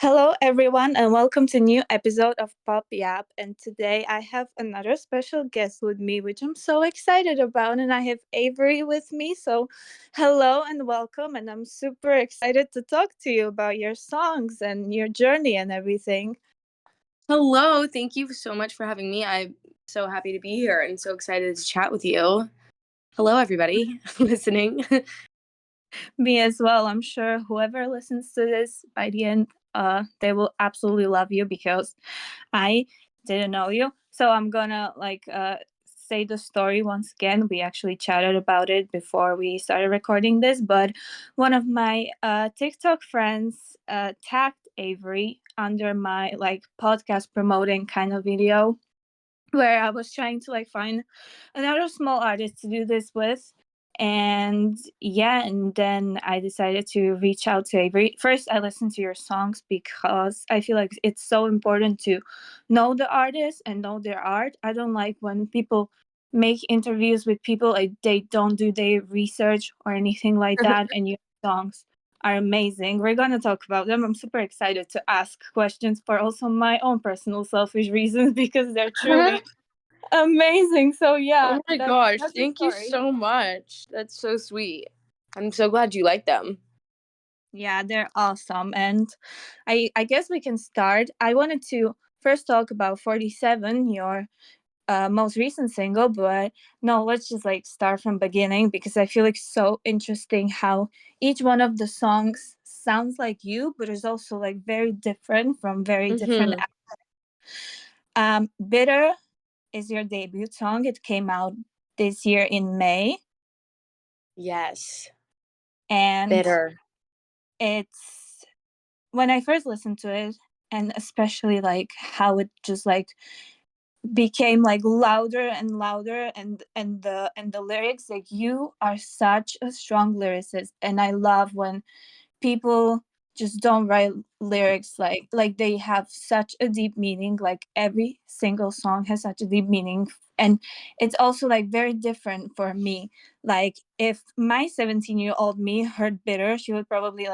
Hello, everyone, and welcome to a new episode of Pop Yap. And today I have another special guest with me, which I'm so excited about. And I have Avery with me. So, hello and welcome. And I'm super excited to talk to you about your songs and your journey and everything. Hello, thank you so much for having me. I'm so happy to be here and so excited to chat with you. Hello, everybody listening. Me as well. I'm sure whoever listens to this by the end, they will absolutely love you because I didn't know you. So I'm gonna say the story once again. We actually chatted about it before we started recording this, but one of my TikTok friends tagged Avery under my podcast promoting kind of video where I was trying to find another small artist to do this with. And yeah, and then I decided to reach out to Avery. First, I listened to your songs because I feel like it's so important to know the artist and know their art. I don't like when people make interviews with people like they don't do their research or anything like that, and your songs are amazing. We're gonna talk about them. I'm super excited to ask questions for also my own personal selfish reasons because they're truly amazing. So yeah, Oh my that's gosh, that's the thank you story. so much. That's so sweet. I'm so glad you like them. Yeah, they're awesome. And I guess we can start. I wanted to first talk about 47, your most recent single, but no, let's just start from beginning because I feel like so interesting how each one of the songs sounds like you, but is also very different from very different. Mm-hmm. Bitter is your debut song. It came out this year in May, Yes. and Bitter. it's when I first listened to it, and especially how it just became louder and louder, and the lyrics, you are such a strong lyricist, and I love when people just don't write lyrics they have such a deep meaning. Like every single song has such a deep meaning, and it's also very different for me. Like if my 17-year-old me heard Bitter, she would probably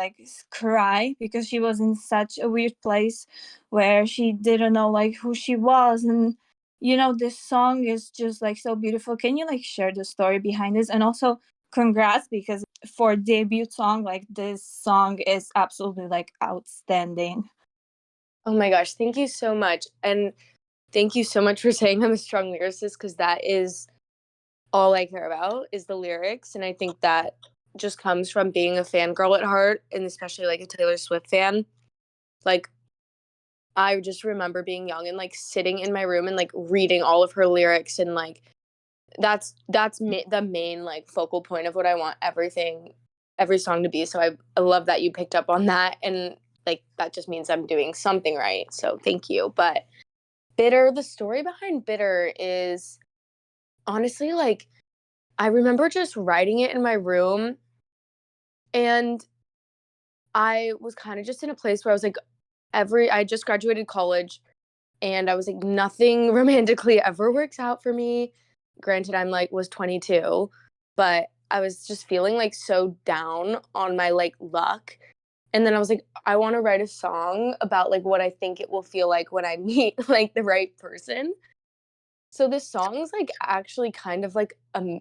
cry because she was in such a weird place where she didn't know who she was. And this song is just so beautiful. Can you share the story behind this? And also congrats, because for debut song, this song is absolutely outstanding. Oh my gosh, thank you so much. And thank you so much for saying I'm a strong lyricist because that is all I care about is the lyrics. And I think that just comes from being a fangirl at heart and especially like a Taylor Swift fan. Like I just remember being young and sitting in my room and reading all of her lyrics and the main focal point of what I want every song to be. So I love that you picked up on that and that just means I'm doing something right. So thank you. But Bitter, the story behind Bitter is honestly I remember just writing it in my room and I was kind of just in a place where I was I just graduated college and I was nothing romantically ever works out for me. Granted, I'm was 22, but I was just feeling so down on my luck. And then I was I want to write a song about what I think it will feel like when I meet the right person. So this song's actually kind of a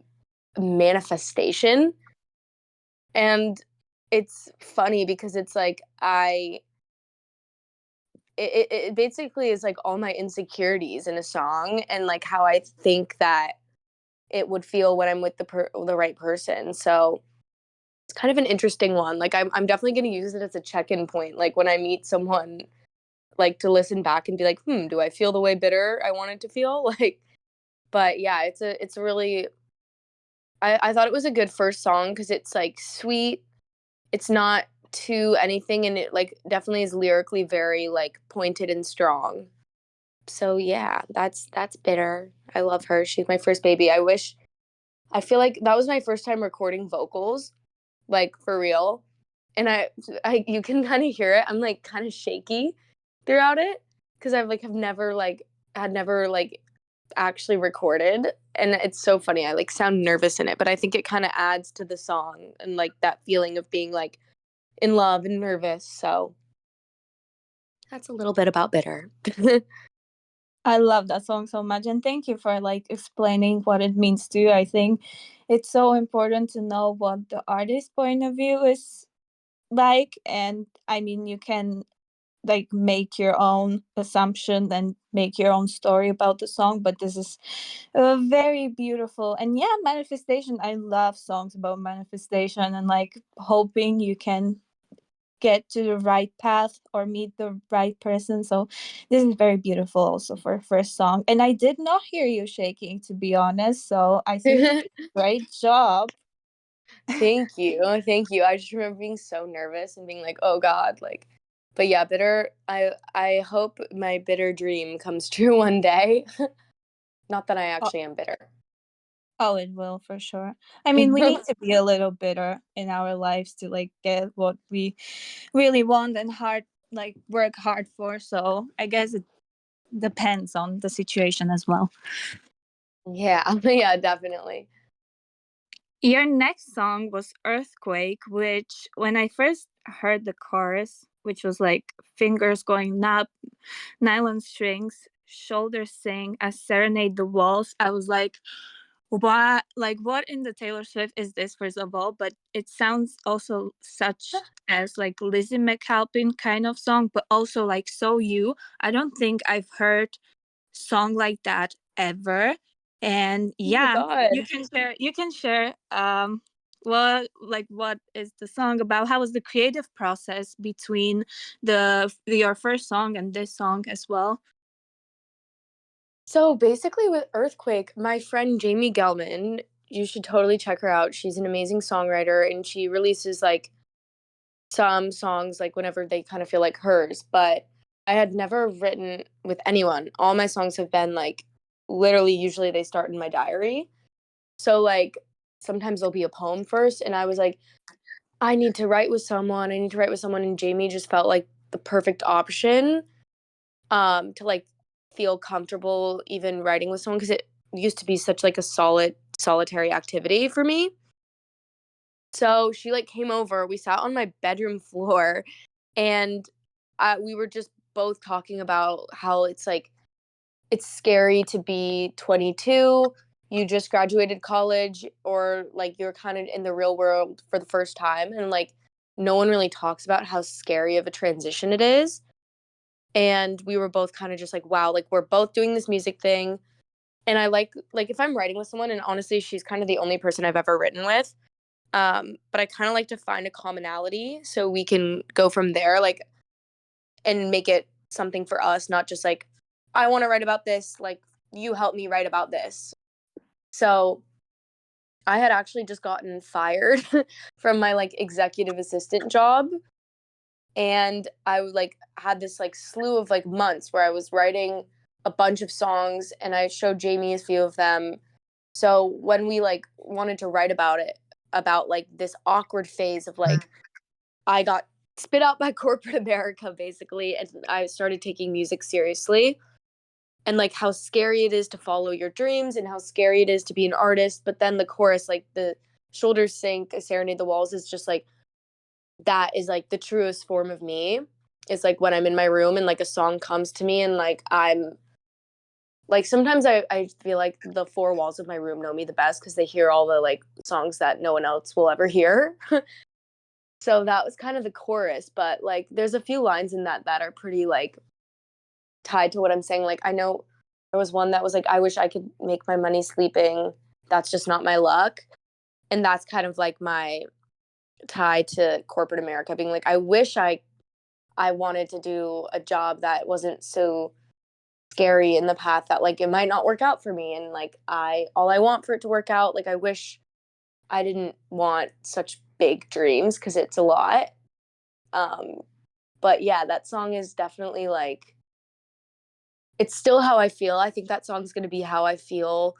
manifestation. And it's funny because it's it basically is all my insecurities in a song and how I think that it would feel when I'm with the right person. So it's kind of an interesting one. I'm definitely going to use it as a check-in point. Like when I meet someone, to listen back and be do I feel the way Bitter I wanted to feel? But yeah, it's a really, I thought it was a good first song because it's sweet. It's not too anything and it definitely is lyrically very pointed and strong. So yeah, that's Bitter. I love her. She's my first baby. I feel like that was my first time recording vocals, for real. And I you can kind of hear it. I'm kind of shaky throughout it because have never had never actually recorded, and it's so funny. I sound nervous in it, but I think it kind of adds to the song and that feeling of being in love and nervous. So That's a little bit about bitter. I love that song so much, and thank you for like explaining what it means to you. I think it's so important to know what the artist's point of view is like, and I mean, you can like make your own assumption and make your own story about the song, but this is very beautiful. And yeah, manifestation, I love songs about manifestation and like hoping you can get to the right path or meet the right person. So this is very beautiful also for a first song. And I did not hear you shaking, to be honest, so I think you did a great job. Thank you. Thank you. I just remember being so nervous and being like, "Oh god," like but yeah, bitter I hope my bitter dream comes true one day. Not that I Oh, actually am bitter. oh, it will for sure. I mean, we need to be a little bitter in our lives to like get what we really want and hard like work hard for. So I guess it depends on the situation as well. Yeah, yeah, definitely. Your next song was Earthquake, which when I first heard the chorus, which was like fingers going up, nylon strings, shoulders sing, I serenade the walls, I was what in the Taylor Swift is this, first of all? But it sounds also such as like Lizzie McAlpin kind of song, but also like so you. I don't think I've heard song like that ever. And Oh my yeah, god. you can share what is the song about? How was the creative process between the your first song and this song as well? So, basically with Earthquake, my friend Jamie Gelman, you should totally check her out. She's an amazing songwriter and she releases like some songs like whenever they kind of feel like hers, but I had never written with anyone. All my songs have been like literally usually they start in my diary. So like sometimes there'll be a poem first and I was like I need to write with someone. I need to write with someone and Jamie just felt like the perfect option to like feel comfortable even writing with someone because it used to be such like a solitary activity for me. So she like came over, we sat on my bedroom floor and we were just both talking about how it's like it's scary to be 22, you just graduated college or like you're kind of in the real world for the first time and like no one really talks about how scary of a transition it is. And we were both kind of just like wow, like we're both doing this music thing and I like if I'm writing with someone and honestly she's kind of the only person I've ever written with. But I kind of like to find a commonality so we can go from there. Like and make it something for us, not just like, I want to write about this, like, you help me write about this. So I had actually just gotten fired from my like executive assistant job. And I like had this like slew of like months where I was writing a bunch of songs and I showed Jamie a few of them. So when we like wanted to write about it, about like this awkward phase of like I got spit out by corporate America basically, and I started taking music seriously. And like how scary it is to follow your dreams and how scary it is to be an artist. But then the chorus, like the shoulders sink, I serenade the walls, is just like that is like the truest form of me. It's like when I'm in my room and like a song comes to me and like I'm like sometimes I feel like the four walls of my room know me the best because they hear all the like songs that no one else will ever hear. So that was kind of the chorus, but like there's a few lines in that that are pretty like tied to what I'm saying. Like I know there was one that was like I wish I could make my money sleeping. That's just not my luck. And that's kind of like my tie to corporate America being like I wish I wanted to do a job that wasn't so scary in the path that like it might not work out for me and like I all I want for it to work out. Like I wish I didn't want such big dreams because it's a lot. Um but yeah, that song is definitely like it's still how I feel. I think that song's going to be how I feel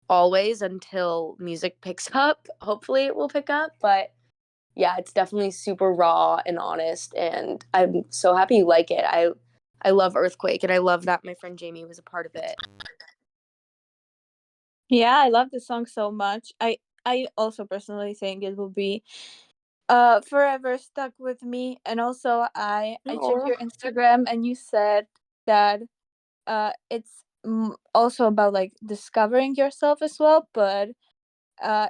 always until music picks up. Hopefully it will pick up, but yeah, it's definitely super raw and honest and I'm so happy you like it. I love Earthquake and I love that my friend Jamie was a part of it. Yeah, I love the song so much. I also personally think it will be Forever stuck with me. And also I checked Oh, your Instagram and you said that it's also about like discovering yourself as well, but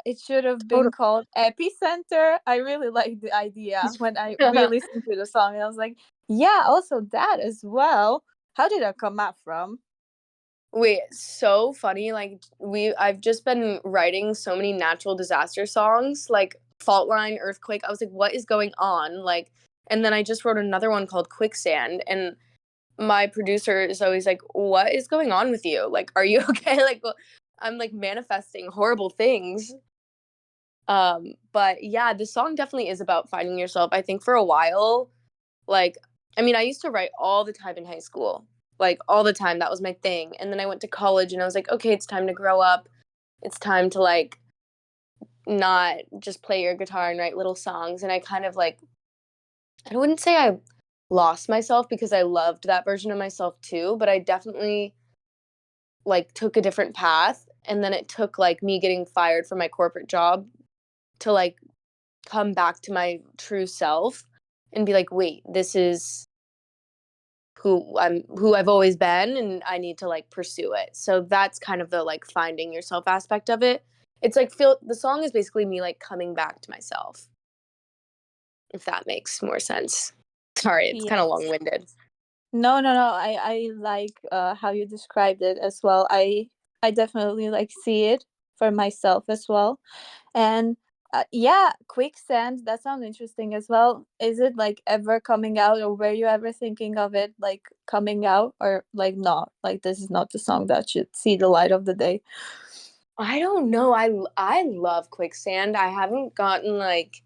it should have been totally. called Epicenter. I really like the idea when I re-listened to the song. I was like, yeah, also that as well. How did that come out from? Wait, so funny. I've just been writing so many natural disaster songs, like Fault Line, Earthquake. I was like, what is going on? Like, and then I just wrote another one called Quicksand. And my producer is always like, what is going on with you? Like, are you okay? I'm like manifesting horrible things. But yeah, the song definitely is about finding yourself. I think for a while, like, I mean, I used to write all the time in high school, like all the time. That was my thing. And then I went to college and I was like, okay, it's time to grow up. It's time to like not just play your guitar and write little songs. And I kind of like, I wouldn't say I lost myself because I loved that version of myself too, but I definitely like took a different path. And then it took like me getting fired from my corporate job to like come back to my true self and be like, wait, this is who I've always been and I need to like pursue it. So that's kind of the like finding yourself aspect of it. It's like feel the song is basically me like coming back to myself, if that makes more sense. Sorry, it's kind of Yes. long-winded. No, no, no. I like how you described it as well. I definitely like see it for myself as well. And yeah, quicksand, that sounds interesting as well. Is it like ever coming out, or were you ever thinking of it like coming out, or like not? Like this is not the song that should see the light of the day. I don't know. I love Quicksand. I haven't gotten like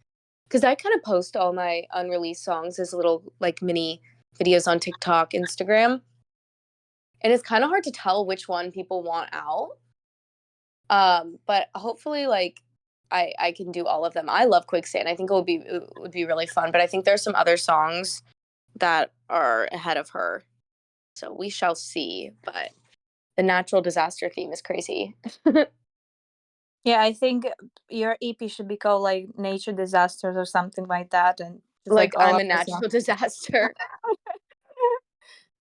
cuz I kind of post all my unreleased songs as little like mini videos on TikTok, Instagram, and it's kind of hard to tell which one people want out. But hopefully, like I can do all of them. I love Quicksand. I think it would be really fun. But I think there's some other songs that are ahead of her. So we shall see. But the natural disaster theme is crazy. Yeah, I think your EP should be called like nature disasters or something like that, and just Like like all I'm of a the songs. natural disaster.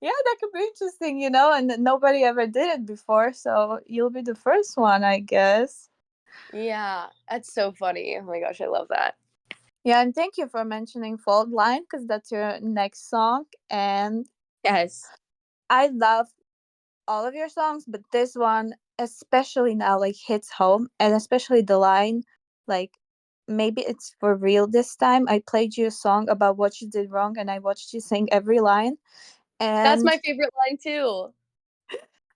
Yeah, that could be interesting, you know, and nobody ever did it before, so you'll be the first one, I guess. Yeah, that's so funny. Oh my gosh, I love that. Yeah, and thank you for mentioning Fault Line because that's your next song. And Yes. I love all of your songs, but this one, especially now, like hits home, and especially the line, like, maybe it's for real this time. I played you a song about what you did wrong, and I watched you sing every line. That's And my favorite line too.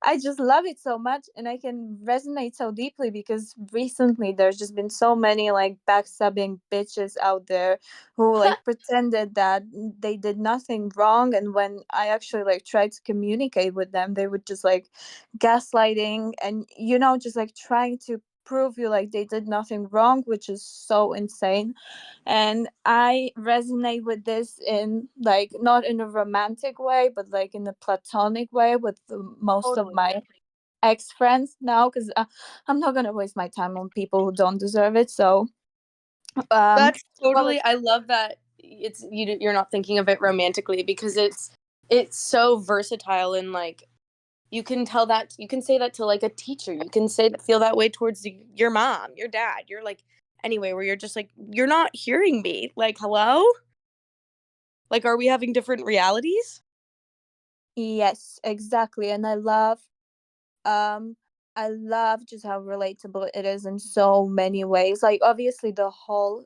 I just love it so much and I can resonate so deeply because recently there's just been so many like backstabbing bitches out there who like pretended that they did nothing wrong, and when I actually like tried to communicate with them they would just like gaslighting and you know just like trying to prove you like they did nothing wrong, which is so insane. And I resonate with this in like not in a romantic way but like in a platonic way with most of Totally. my ex friends now, because I'm not gonna waste my time on people who don't deserve it. So That's well, totally I love that you're not thinking of it romantically because it's so versatile and like you can tell that you can say that to like a teacher. You can say feel that way towards your mom, your dad. You're like anyway where you're just like you're not hearing me. Like hello? Like are we having different realities? yes, exactly. And um I love just how relatable it is in so many ways. Like obviously the whole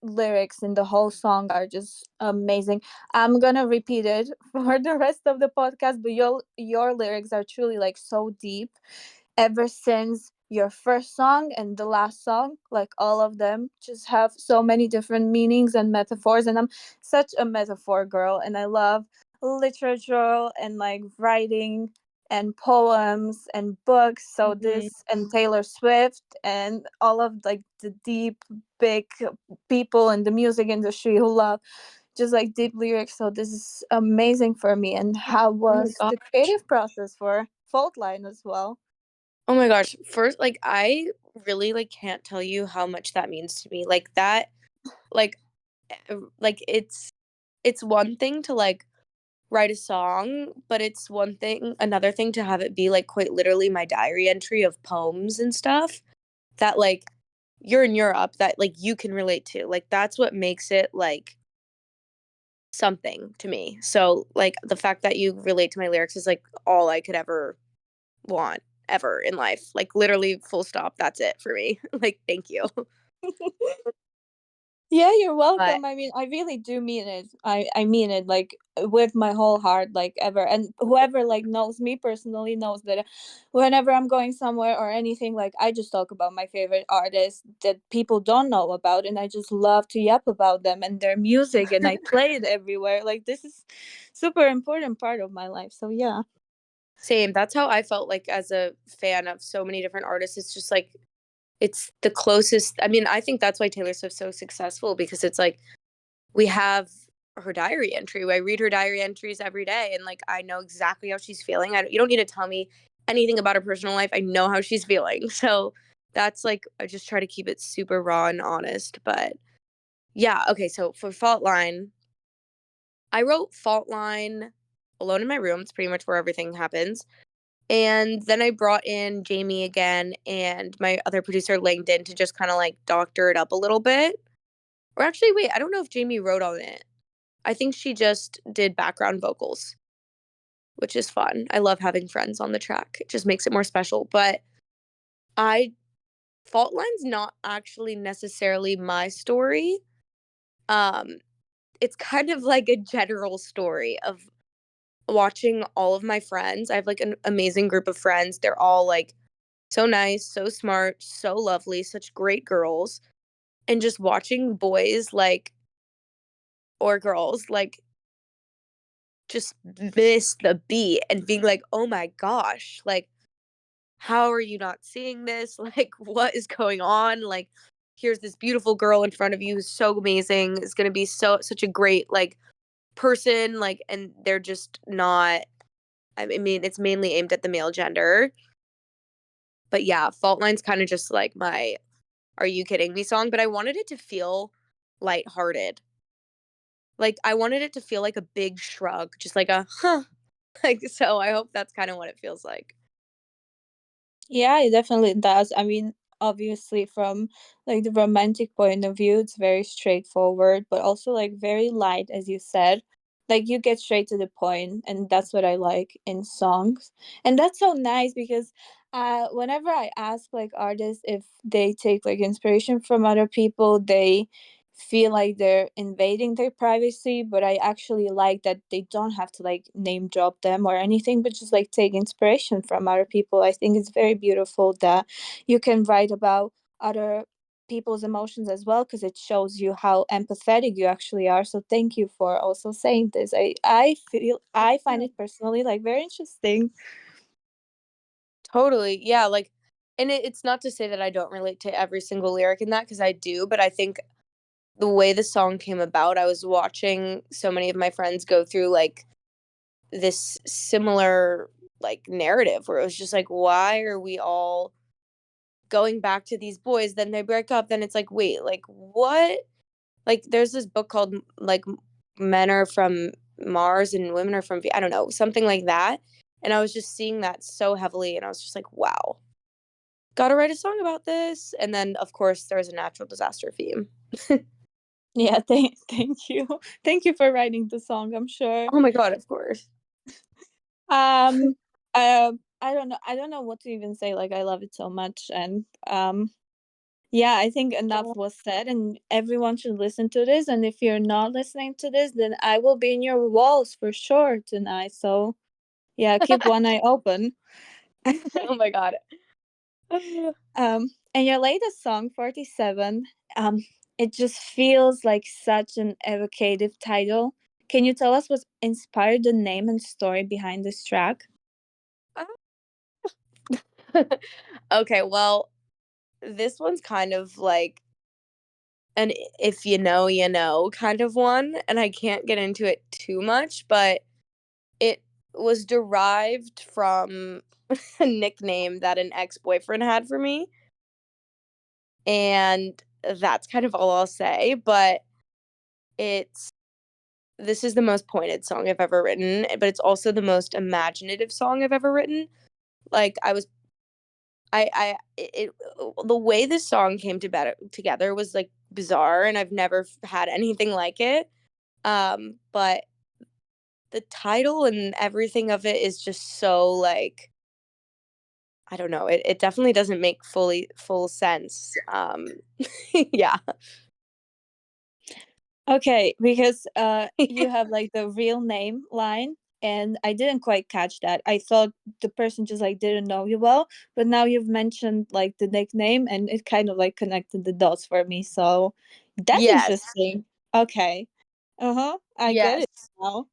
lyrics in the whole song are just amazing. I'm gonna repeat it for the rest of the podcast, but your lyrics are truly like so deep. Ever since your first song and the last song, like all of them just have so many different meanings and metaphors. And I'm such a metaphor girl, and I love literature and like writing and poems and books. So Mhm. this and Taylor Swift and all of like the deep big people in the music industry who love just like deep lyrics. So this is amazing for me. And how Oh my was the gosh. creative process for Fault Line as well? Oh my gosh. First like I really like can't tell you how much that means to me. Like that like like it's one thing to like write a song, but it's another thing to have it be like quite literally my diary entry of poems and stuff that like you're in Europe that like you can relate to. Like that's what makes it like something to me. So like the fact that you relate to my lyrics is like all I could ever want ever in life. Like literally full stop. That's it for me. Like thank you. Yeah, you're But welcome. I mean, I really do mean it. I mean it like with my whole heart, like ever. And whoever like knows me personally knows that whenever I'm going somewhere or anything, like I just talk about my favorite artists that people don't know about, and I just love to yap about them and their music, and I play it everywhere. Like this is super important part of my life. So yeah. same. That's how I felt like as a fan of so many different artists. It's just like it's the closest. I mean, I think that's why Taylor Swift's so successful because it's like we have her diary entry. I read her diary entries every day, and like I know exactly how she's feeling. You don't need to tell me anything about her personal life. I know how she's feeling. So that's like I just try to keep it super raw and honest. But yeah, okay. So for Fault Line, I wrote Fault Line alone in my room. It's pretty much where everything happens. And then I brought in Jamie again and my other producer Langdon to just kind of like doctor it up a little bit. Or actually, wait, I don't know if Jamie wrote on it. I think she just did background vocals, which is fun. I love having friends on the track. It just makes it more special. But I Fault Line's not actually necessarily my story. Um, it's kind of like a general story of watching all of my friends. I have like an amazing group of friends. They're all like so nice, so smart, so lovely, such great girls. And just watching boys like or girls like just miss the beat and being like, "Oh my gosh, like how are you not seeing this? Like what is going on? Like here's this beautiful girl in front of you who's so amazing, is going to be such a great like person like and they're just not I mean, it's mainly aimed at the male gender. But yeah, Fault Line's kind of just like my "Are you kidding me" song, but I wanted it to feel lighthearted. Like I wanted it to feel like a big shrug, just like a huh. Like so I hope that's kind of what it feels like. Yeah, it definitely does. I mean, obviously from like the romantic point of view, it's very straightforward, but also like very light, as you said. Like you get straight to the point, and that's what I like in songs. And that's so nice because whenever I ask like artists if they take like inspiration from other people, they feel like they're invading their privacy, but I actually like that they don't have to like name drop them or anything, but just like take inspiration from other people. I think it's very beautiful that you can write about other people's emotions as well, because it shows you how empathetic you actually are. So thank you for also saying this. I find Yeah. it personally like very interesting. Totally. Yeah, like and it's not to say that I don't relate to every single lyric in that because I do, but I think the way the song came about, I was watching so many of my friends go through like this similar like narrative where it was just like why are we all going back to these boys, then they break up, then it's like wait, like what? Like there's this book called like Men Are From Mars and Women Are From I don't know, something like that. And I was just seeing that so heavily and I was just like, wow, gotta write a song about this. And then of course there's a natural disaster theme. Yeah, thank you. Thank you for writing the song, I'm sure. Oh my god, of course. Um, I don't know what to even say. Like, I love it so much, and yeah, I think enough Oh. was said, and everyone should listen to this. And if you're not listening to this, then I will be in your walls for sure tonight. So yeah, keep one eye open. Oh my god. And your latest song, 47, it just feels like such an evocative title. Can you tell us what inspired the name and story behind this track? Okay, well, this one's kind of like an if you know, you know kind of one, and I can't get into it too much, but it was derived from a nickname that an ex-boyfriend had for me, and that's kind of all I'll say, but it's this is the most pointed song I've ever written, but it's also the most imaginative song I've ever written. Like I was I it the way this song came together was like bizarre, and I've never had anything like it. But the title and everything of it is just so like I don't know. It definitely doesn't make full sense. Yeah. Okay, because you have like the real name line, and I didn't quite catch that. I thought the person just like didn't know you well, but now you've mentioned like the nickname, and it kind of like connected the dots for me. So that's Yes. interesting. Okay. Uh-huh. I get Yes. it now.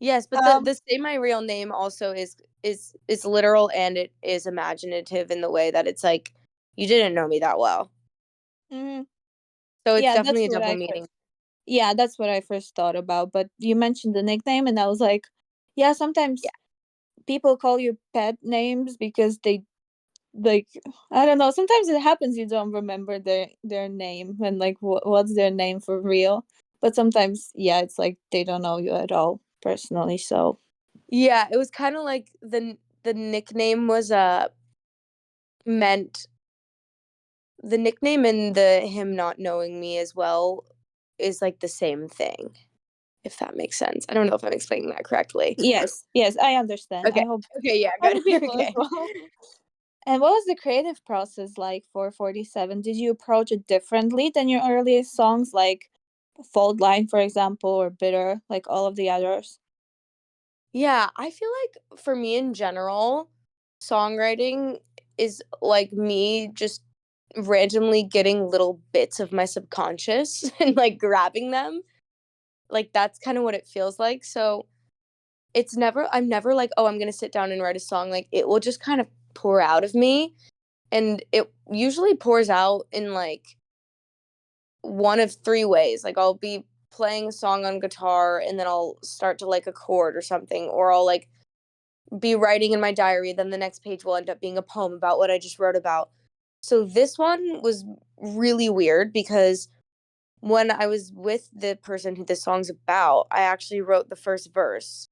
Yes, but Um the Say My Real Name also is literal, and it is imaginative in the way that it's like you didn't know me that well. mhm. So it's Yeah, definitely a double meaning. that's what I first thought about. But you mentioned the nickname, and I was like, yeah, Yeah. sometimes people call you pet names because they like I don't know. Sometimes it happens you don't remember their name and like what's their name for real. But sometimes, yeah, it's like they don't know you at all personally. So Yeah, it was kind of like the nickname was meant the nickname and the him not knowing me as well is like the same thing, if that makes sense. I don't know if I'm explaining that correctly. yes, yes, I understand. I Okay. hope Okay, yeah, other good. people as Okay. well. And what was the creative process like for 47? Did you approach it differently than your earliest songs, like Fault Line, for example, or Bitter, like all of the others? Yeah, I feel like for me in general, songwriting is like me just randomly getting little bits of my subconscious and like grabbing them. Like that's kind of what it feels like. So I'm never like, oh, I'm going to sit down and write a song. Like it will just kind of pour out of me. And it usually pours out in like one of three ways. Like I'll be playing a song on guitar and then I'll start to like a chord or something, or I'll like be writing in my diary, then the next page will end up being a poem about what I just wrote about. So this one was really weird because when I was with the person who this song's about, I actually wrote the first verse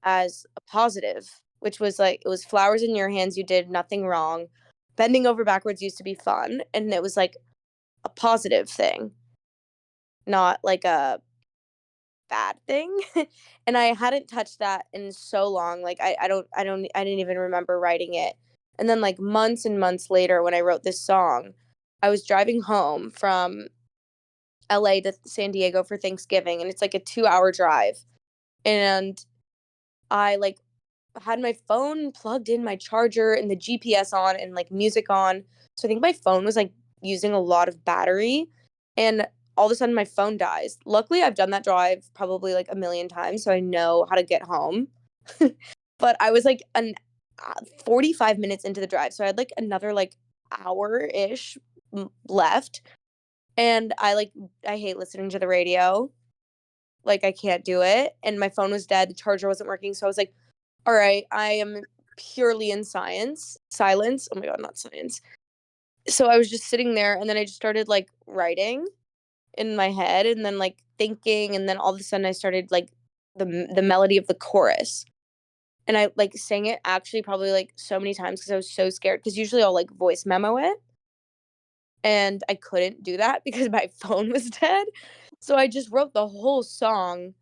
as a positive, which was like it was flowers in your hands, you did nothing wrong. Bending over backwards used to be fun, and it was like a positive thing, not like a bad thing. And I hadn't touched that in so long. Like I didn't even remember writing it. And then like months and months later when I wrote this song, I was driving home from LA to San Diego for Thanksgiving, and it's like a 2-hour drive. And I like had my phone plugged in, my charger and the GPS on and like music on. So I think my phone was like using a lot of battery, and all of a sudden my phone dies. Luckily, I've done that drive probably like a million times, so I know how to get home. But I was like an 45 minutes into the drive. So I had like another like hour-ish left, and I hate listening to the radio. Like I can't do it, and my phone was dead, the charger wasn't working, so I was like, all right, I am purely in silence. Oh my God, not science. So I was just sitting there, and then I just started like writing in my head and then like thinking. And then all of a sudden I started like the melody of the chorus. And I like sang it actually probably like so many times because I was so scared. Because usually I'll like voice memo it. And I couldn't do that because my phone was dead. So I just wrote the whole song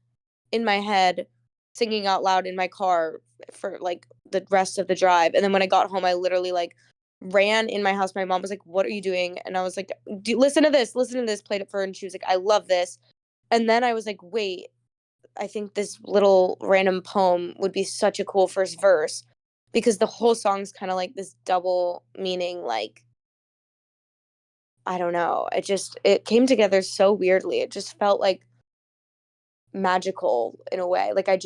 in my head, singing out loud in my car for like the rest of the drive. And then when I got home, I literally like ran in my house. My mom was like, "What are you doing?" And I was like, listen to this, listen to this." Played it for her, and she was like, "I love this." And then I was like, "Wait, I think this little random poem would be such a cool first verse." Because the whole song's kind of like this double meaning, like I don't know. It came together so weirdly. It just felt like magical in a way. Like it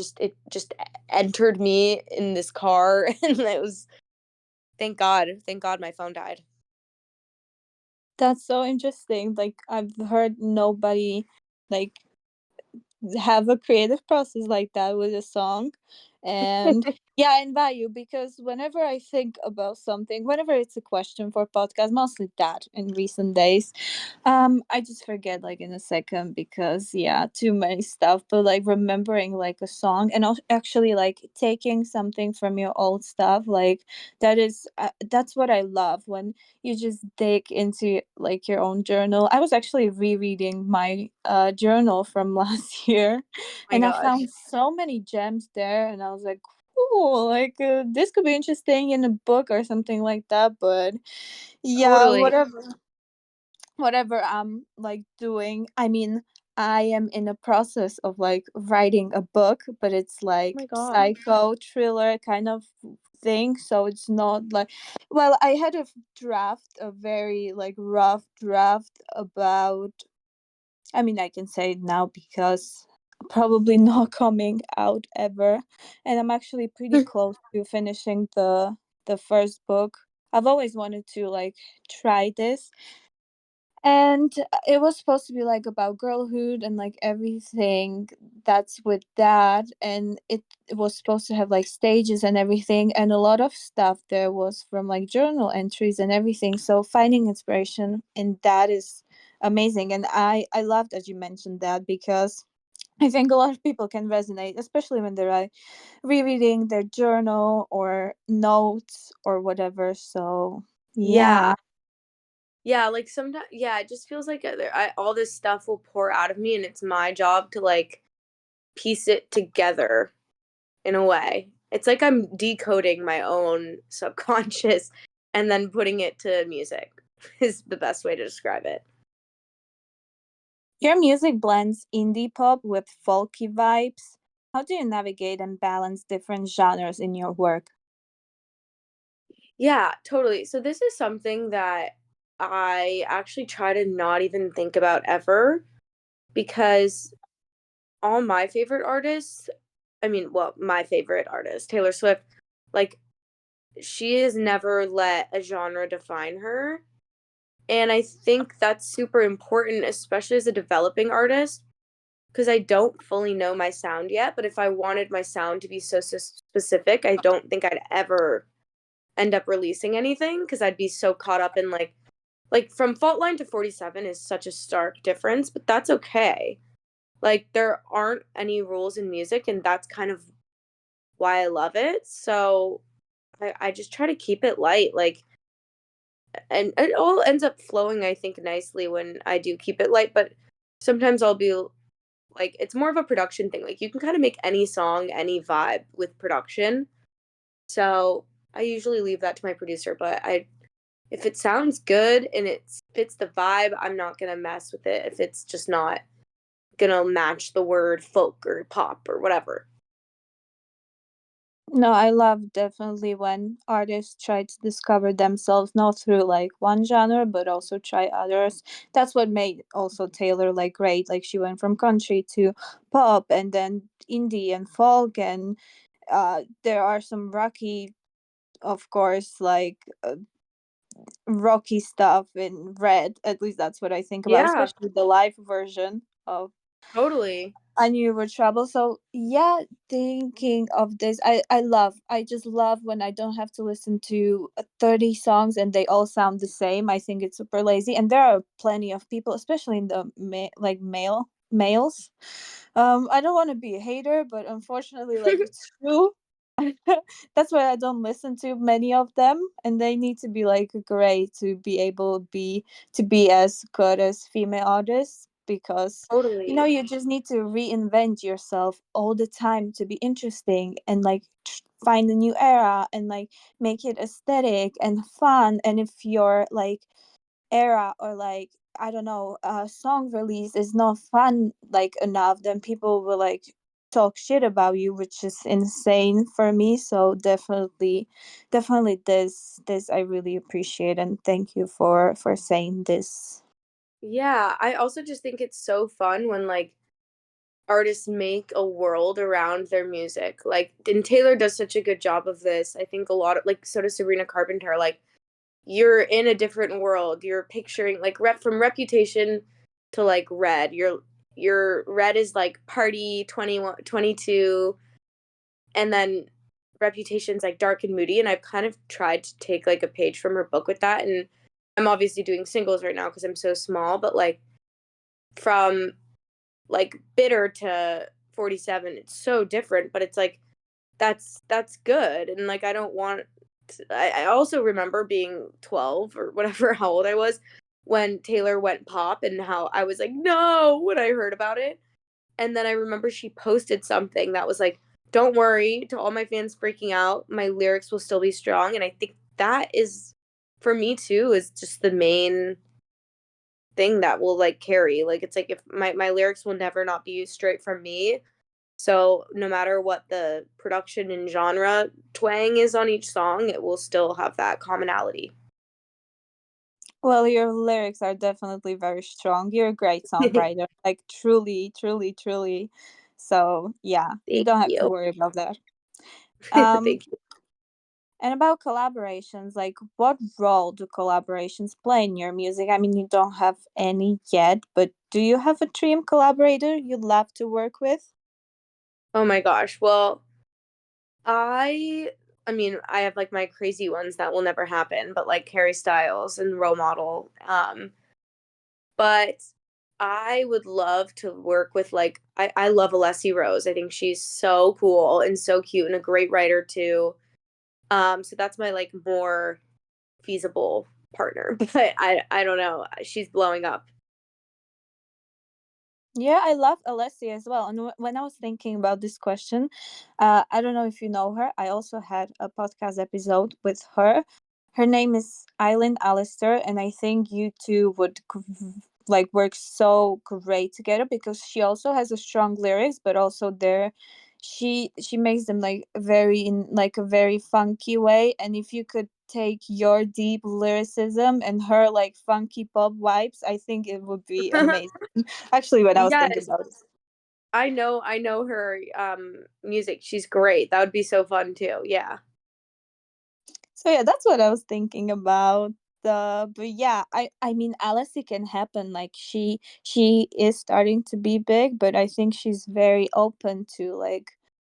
just entered me in this car and it was thank God. Thank God my phone died. That's so interesting. Like I've heard nobody like have a creative process like that with a song. And yeah, I invite you because whenever I think about something, whenever it's a question for podcast, mostly that in recent days, I just forget like in a second because yeah, too many stuff. But like remembering like a song and actually like taking something from your old stuff, like that's what I love when you just dig into like your own journal. I was actually rereading my journal from last year, My and I gosh. found so many gems there, and I was like, cool, like this could be interesting in a book or something like that. But yeah, Totally. whatever I'm like doing, I mean, I am in a process of like writing a book, but it's Oh like my god. psycho thriller kind of thing, so it's not like, well, I had a draft, a very like rough draft about, I mean, I can say it now because probably not coming out ever. And I'm actually pretty close to finishing the first book. I've always wanted to like try this. And it was supposed to be like about girlhood and like everything that's with that, and it was supposed to have like stages and everything, and a lot of stuff there was from like journal entries and everything. So finding inspiration in that is amazing, and I loved that you mentioned that because I think a lot of people can resonate, especially when they're rereading their journal or notes or whatever. So Yeah. yeah. Yeah, like sometimes, yeah, it just feels like all this stuff will pour out of me, and it's my job to like piece it together in a way. It's like I'm decoding my own subconscious and then putting it to music is the best way to describe it. Your music blends indie pop with folky vibes. How do you navigate and balance different genres in your work? Yeah, totally. So this is something that I actually try to not even think about ever because all my favorite artists, I mean, well, my favorite artist, Taylor Swift, like she has never let a genre define her. And I think that's super important, especially as a developing artist, because I don't fully know my sound yet. But if I wanted my sound to be so specific, I don't think I'd ever end up releasing anything because I'd be so caught up in like from Fault Line to 47 is such a stark difference, but that's okay. Like there aren't any rules in music, and that's kind of why I love it. So I just try to keep it light, like, and it all ends up flowing, I think, nicely when I do keep it light. But sometimes I'll be like, it's more of a production thing. Like you can kind of make any song, any vibe with production. So I usually leave that to my producer, but if it sounds good and it fits the vibe, I'm not gonna mess with it if it's just not gonna match the word folk or pop or whatever. No, I love definitely when artists try to discover themselves not through like one genre but also try others. That's what made also Taylor like great. Like she went from country to pop and then indie and folk, and there are some rocky, of course, like rocky stuff in Red. At least that's what I think about, Yeah, especially the live version of totally. I knew you were trouble. So yeah, thinking of this, I just love when I don't have to listen to 30 songs and they all sound the same. I think it's super lazy, and there are plenty of people, especially in the like males. I don't want to be a hater, but unfortunately, like it's true. That's why I don't listen to many of them, and they need to be like great to be able to be as good as female artists because Totally. you just need to reinvent yourself all the time to be interesting and like find a new era and like make it aesthetic and fun. And if your like era or like I don't know, song release is not fun like enough, then people will like talk shit about you, which is insane for me. So definitely this I really appreciate, and thank you for saying this. Yeah, I also just think it's so fun when like artists make a world around their music. Like, and Taylor does such a good job of this. I think a lot of like so does Sabrina Carpenter. Like, you're in a different world. You're picturing like from Reputation to like Red. Your Red is like party 21, 22, And then Reputation's like dark and moody, and I've kind of tried to take like a page from her book with that. And I'm obviously doing singles right now because I'm so small, but like from like Bitter to 47, it's so different, but it's like that's good. And like I don't want I also remember being 12 or whatever how old I was when Taylor went pop, and how I was like, no, when I heard about it. And then I remember she posted something that was like, don't worry, to all my fans freaking out, my lyrics will still be strong. And I think that is, for me too, is just the main thing that will like carry. Like it's like if my lyrics will never not be straight from me. So no matter what the production and genre twang is on each song, it will still have that commonality. Well, your lyrics are definitely very strong. You're a great songwriter, like truly, truly, truly. So yeah, you Thank don't have to you. worry about that. Um, Thank you. and about collaborations, like what role do collaborations play in your music? I mean, you don't have any yet, but do you have a dream collaborator you'd love to work with? Oh my gosh. Well, I I mean, I have like my crazy ones that will never happen, but like Harry Styles and Role Model. But I would love to work with like I love Alessi Rose. I think she's so cool and so cute and a great writer too. So that's my like more feasible partner. But I don't know. She's blowing up. Yeah, I love Alessia as well. And when I was thinking about this question, I don't know if you know her. I also had a podcast episode with her. Her name is Eileen Alistair, and I think you two would like work so great together because she also has a strong lyrics, but also there, she makes them like very in like a very funky way. And if you could take your deep lyricism and her like funky pop vibes, I think it would be amazing. Actually, when I was thinking Yes, about it. I know her music. She's great. That would be so fun too. Yeah. So yeah, that's what I was thinking about. But yeah, I mean, Alice, it can happen. Like she is starting to be big, but I think she's very open to like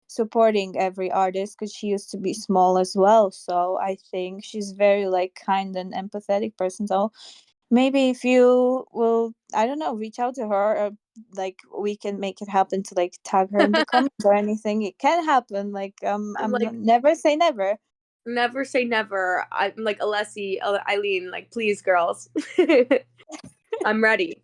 supporting every artist because she used to be small as well. So I think she's very like kind and empathetic person. So maybe if you will, I don't know, reach out to her, or like we can make it happen to like tag her in the comments or anything. It can happen. Like I'm like, never say never. never say never. I'm like Alessi, Eileen, like please girls. I'm ready.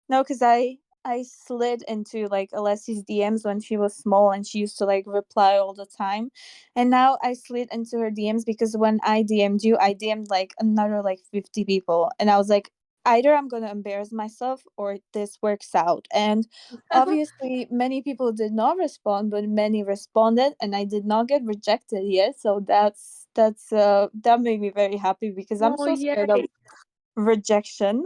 No, because I slid into like Alessi's DMs when she was small and she used to like reply all the time. And now I slid into her DMs because when I DM'd you, I DM'd like another like 50 people. And I was like, either I'm gonna embarrass myself or this works out. And obviously many people did not respond, but many responded and I did not get rejected yet. So that made me very happy because I'm Oh so scared of yay. rejection.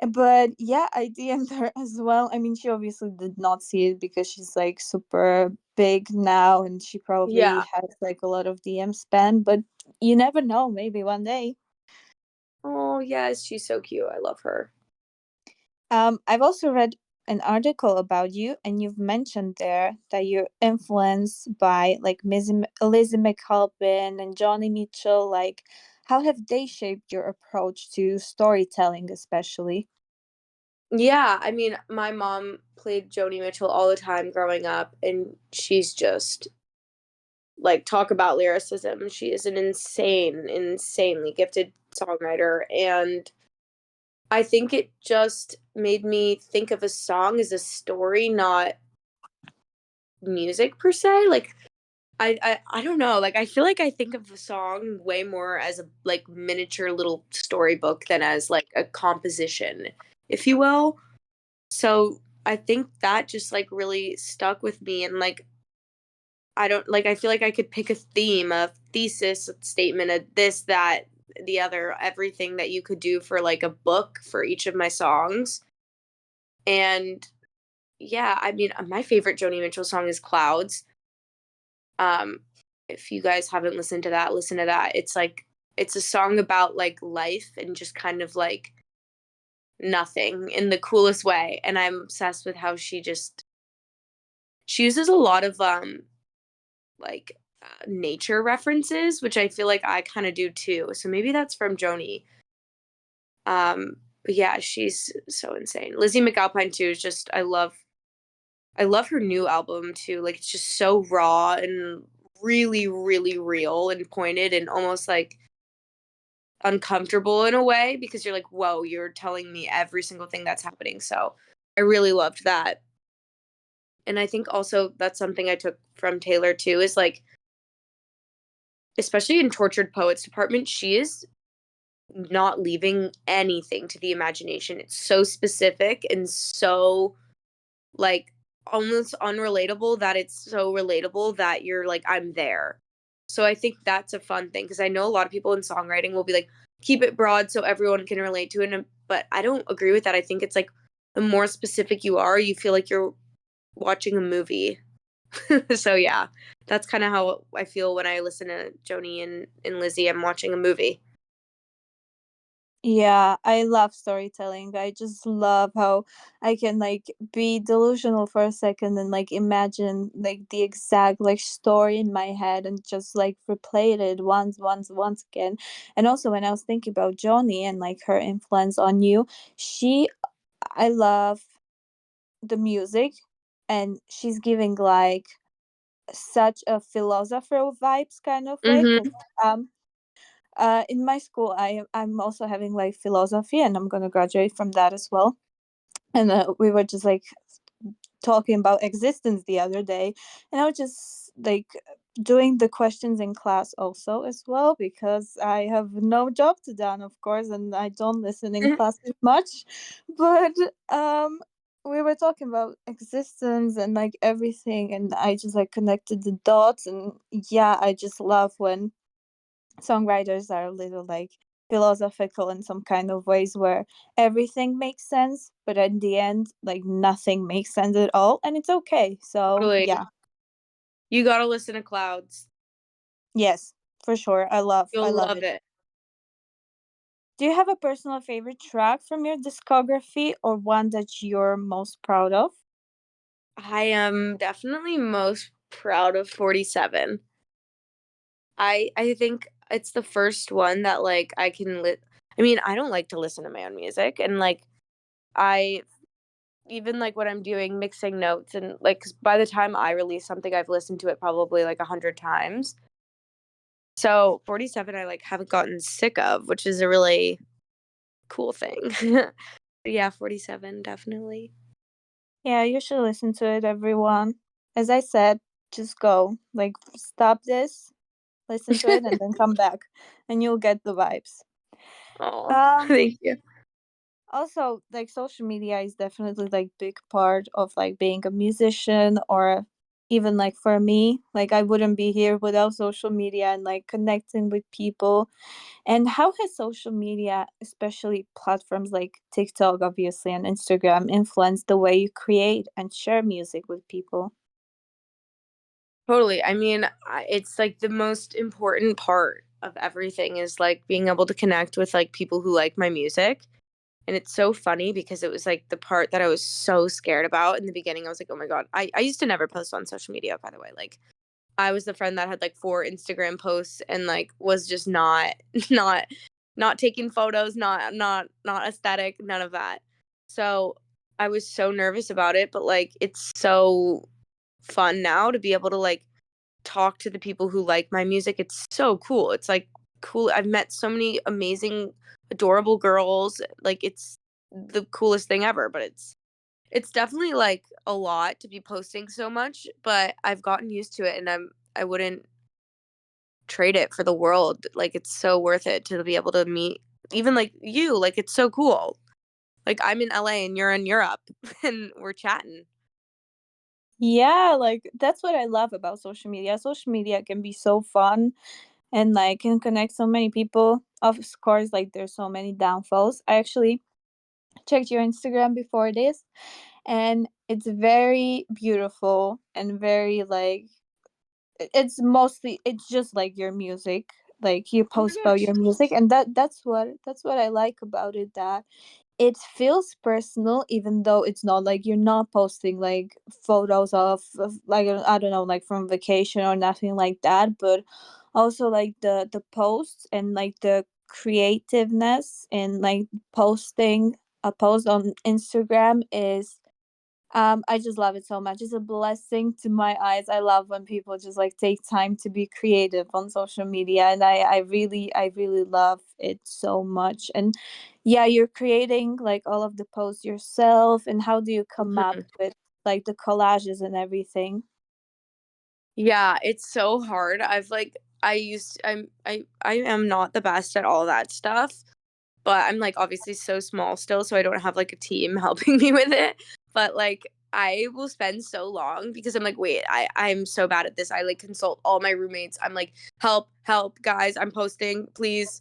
But yeah, I DM'd her as well. I mean, she obviously did not see it because she's like super big now and she probably Yeah. has like a lot of DM spam, but you never know, maybe one day. Oh yes, she's so cute. I love her. I've also read an article about you, and you've mentioned there that you're influenced by like Lizzie McAlpin and Johnny Mitchell. Like, how have they shaped your approach to storytelling, especially? Yeah, I mean, my mom played Joni Mitchell all the time growing up, and she's just like talk about lyricism. She is an insanely gifted songwriter, and I think it just made me think of a song as a story, not music per se. Like I don't know. Like I feel like I think of a song way more as a like miniature little storybook than as like a composition, if you will. So I think that just like really stuck with me, and like I don't like I feel like I could pick a theme, a thesis, a statement, a this, that, the other, everything that you could do for like a book for each of my songs. And yeah, I mean my favorite Joni Mitchell song is Clouds. Um if you guys haven't listened to that, listen to that. It's like it's a song about like life and just kind of like nothing in the coolest way. And I'm obsessed with how she uses a lot of like nature references, which I feel like I kind of do too. So maybe that's from Joni. But yeah, she's so insane. Lizzie McAlpine too is just I love her new album too. Like it's just so raw and really, really real and pointed and almost like uncomfortable in a way because you're like, whoa, you're telling me every single thing that's happening. So I really loved that. And I think also that's something I took from Taylor too is like, especially in Tortured Poets Department, she is not leaving anything to the imagination. It's so specific and so like almost unrelatable that it's so relatable that you're like, I'm there. So I think that's a fun thing because I know a lot of people in songwriting will be like, keep it broad so everyone can relate to it. But I don't agree with that. I think it's like the more specific you are, you feel like you're watching a movie. So yeah, that's kind of how I feel when I listen to Joni and Lizzie. I'm watching a movie. Yeah, I love storytelling. I just love how I can like be delusional for a second and like imagine like the exact like story in my head and just like replay it once again. And also when I was thinking about Joni and like her influence on you, she I love the music and she's giving like such a philosopher vibes kind of way because Mm-hmm. um in my school I'm also having like philosophy and I'm gonna graduate from that as well. And we were just like talking about existence the other day, and I was just like doing the questions in class also as well because I have no job to done, of course, and I don't listen in classes much. But we were talking about existence and like everything, and I just like connected the dots. And yeah, I just love when songwriters are a little like philosophical in some kind of ways where everything makes sense, but in the end, like nothing makes sense at all, and it's okay. So Totally. yeah, You gotta listen to Clouds. yes, for sure. I You'll love love it. it. Do you have a personal favorite track from your discography or one that you're most proud of? I am definitely most proud of 47. I think it's the first one that like I can I mean, I don't like to listen to my own music and like I even like what I'm doing mixing notes and like 'cause by the time I release something I've listened to it probably like 100 times. So 47 I like haven't gotten sick of, which is a really cool thing. Yeah, 47 definitely. Yeah, you should listen to it, everyone. As I said, just go. Like, stop this, listen to it, and then come back, and you'll get the vibes. Oh, Um, thank you. Also like social media is definitely like big part of like being a musician, or even like for me, like I wouldn't be here without social media and like connecting with people. And how has social media, especially platforms like TikTok obviously and Instagram, influenced the way you create and share music with people? Totally. I mean, it's like the most important part of everything is like being able to connect with like people who like my music. And it's so funny because it was like the part that I was so scared about in the beginning. I was like, oh my God. I used to never post on social media, by the way. Like I was the friend that had like 4 Instagram posts and like was just not not not taking photos, not aesthetic, none of that. So I was so nervous about it, but like it's so fun now to be able to like talk to the people who like my music. It's so cool. It's like cool. I've met so many amazing, adorable girls. Like it's the coolest thing ever, but it's definitely like a lot to be posting so much, but I've gotten used to it and I wouldn't trade it for the world. Like it's so worth it to be able to meet even like you. Like it's so cool. Like I'm in LA and you're in Europe and we're chatting. Yeah, like that's what I love about social media. Social media can be so fun and like can connect so many people. Of course, like there's so many downfalls. I actually checked your Instagram before this, and it's very beautiful and very like it's just like your music. Like you Oh my post about gosh. your music, and that's what I like about it, that it feels personal, even though it's not like you're not posting like photos of like I don't know, like from vacation or nothing like that, but also like the posts and like the creativeness and like posting a post on Instagram is I just love it so much. It's a blessing to my eyes. I love when people just like take time to be creative on social media, and I really love it so much. And yeah, you're creating like all of the posts yourself, and how do you come up Mhm. with like the collages and everything? Yeah, it's so hard. I am not the best at all that stuff, but I'm like obviously so small still, so I don't have like a team helping me with it. But like I will spend so long because I'm like, wait, I'm so bad at this. I like consult all my roommates. I'm like, help, help, guys, I'm posting, please.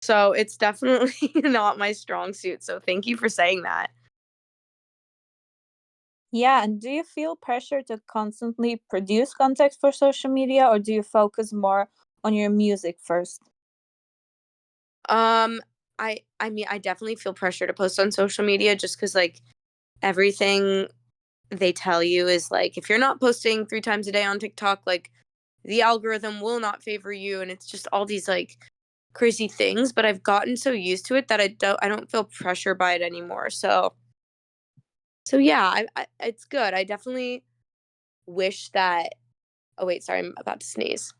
So it's definitely not my strong suit. So thank you for saying that. Yeah, and do you feel pressure to constantly produce content for social media, or do you focus more on your music first? Um, I mean, I definitely feel pressure to post on social media just because like everything they tell you is like if you're not posting 3 times a day on TikTok, like the algorithm will not favor you, and it's just all these like crazy things. But I've gotten so used to it that I don't feel pressure by it anymore. So yeah, I it's good. I definitely wish that. Oh wait, sorry, I'm about to sneeze.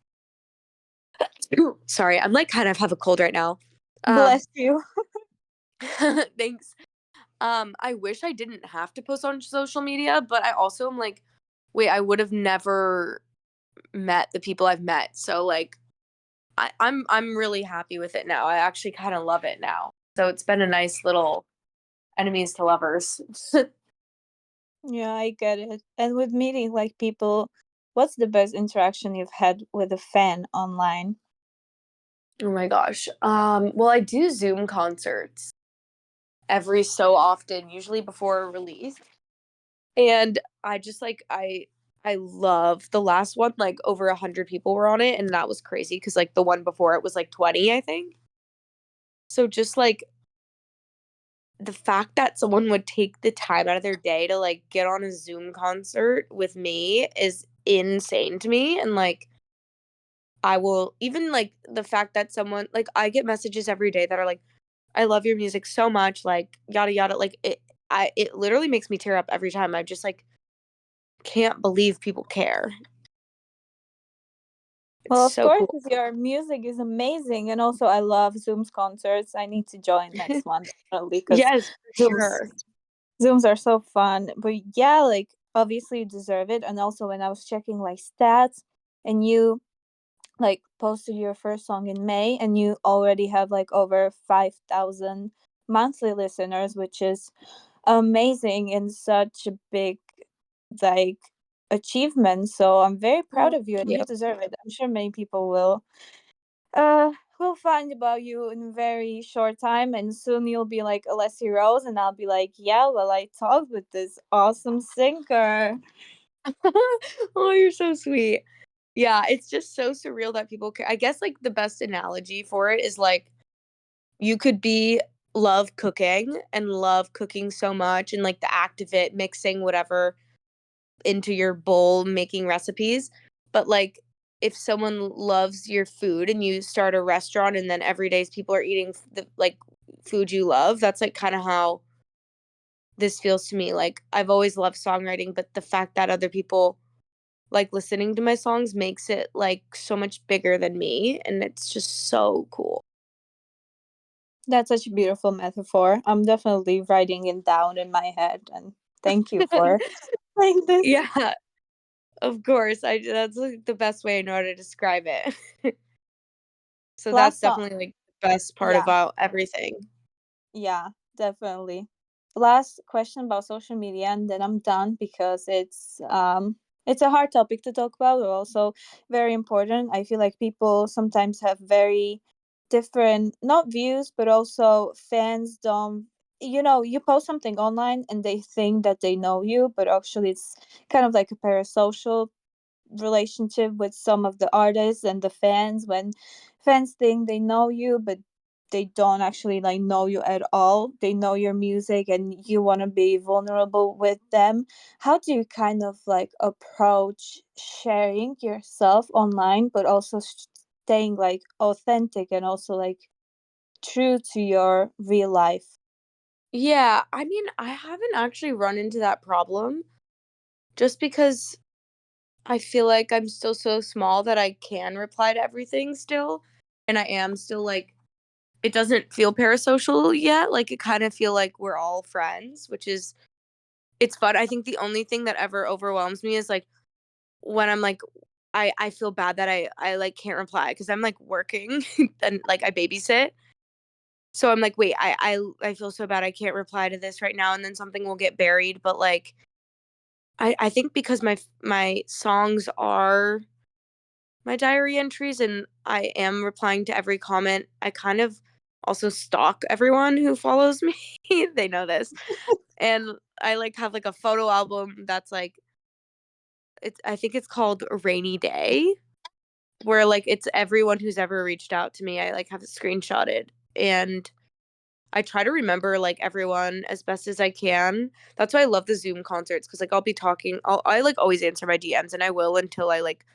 Sorry, I'm like kind of have a cold right now. Um, Bless you. thanks. I wish I didn't have to post on social media, but I also am like, wait, I would have never met the people I've met. So like I'm really happy with it now. I actually kind of love it now. So it's been a nice little enemies to lovers. Yeah, I get it. And with meeting like people, what's the best interaction you've had with a fan online? Oh my gosh. Well, I do Zoom concerts every so often, usually before a release. And I just like I love the last one, like over 100 people were on it, and that was crazy because like the one before it was like 20, I think. So just like the fact that someone would take the time out of their day to like get on a Zoom concert with me is insane to me. And like I will even like the fact that someone like I get messages every day that are like, I love your music so much, like yada yada. Like it literally makes me tear up every time. I just like can't believe people care. It's Well, of so course, cool. 'cause your music is amazing, and also I love Zoom's concerts. I need to join next one definitely because Yes, for Zooms sure. Zooms are so fun. But yeah, like obviously you deserve it. And also when I was checking like stats, and you like posted your first song in May, and you already have like over 5,000 monthly listeners, which is amazing and such a big like achievement. So I'm very proud Oh, of you, and thank you you. deserve it. I'm sure many people uh will find about you in a very short time, and soon you'll be like Alessi Rose, and I'll be like, yeah, well, I talked with this awesome singer. Oh, you're so sweet. Yeah, it's just so surreal that people care. I guess like the best analogy for it is like you could be love cooking and love cooking so much and like the act of it, mixing whatever into your bowl, making recipes. But like if someone loves your food and you start a restaurant and then every day people are eating the like food you love, that's like kind of how this feels to me. Like I've always loved songwriting, but the fact that other people like listening to my songs makes it like so much bigger than me, and it's just so cool. That's such a beautiful metaphor. I'm definitely writing it down in my head, and thank you for saying this. Yeah, of course. I That's like the best way I know how to describe it. So that's Last song. definitely like the best part Yeah. about everything. Yeah, definitely. Last question about social media, and then I'm done because it's a hard topic to talk about, but also very important. I feel like people sometimes have very different not views, but also fans don't, you post something online and they think that they know you, but actually it's kind of like a parasocial relationship with some of the artists and the fans, when fans think they know you, but they don't actually like know you at all. They know your music and you want to be vulnerable with them. How do you kind of like approach sharing yourself online, but also staying like authentic and also like true to your real life? Yeah, I mean, I haven't actually run into that problem just because I feel like I'm still so small that I can reply to everything still, and I am still, like, it doesn't feel parasocial yet, like, it kinda feel like we're all friends, which is it's fun. I think the only thing that ever overwhelms me is, like, when I'm, like I feel bad that like, can't reply because 'cause I'm, like, working and, like, I babysit. So I'm like, "Wait, I feel so bad I can't reply to this right now," and then something will get buried, but, like, I think because my songs are my diary entries and I am replying to every comment, I kind of also stalk everyone who follows me. They know this. And I, like, have, like, a photo album that's, like I think it's called a Rainy Day, where, like, it's everyone who's ever reached out to me, I, like, have it screenshotted, and I try to remember, like, everyone as best as I can. That's why I love the Zoom concerts because like, I'll be talking like, always answer my DMs, and I will until I, like,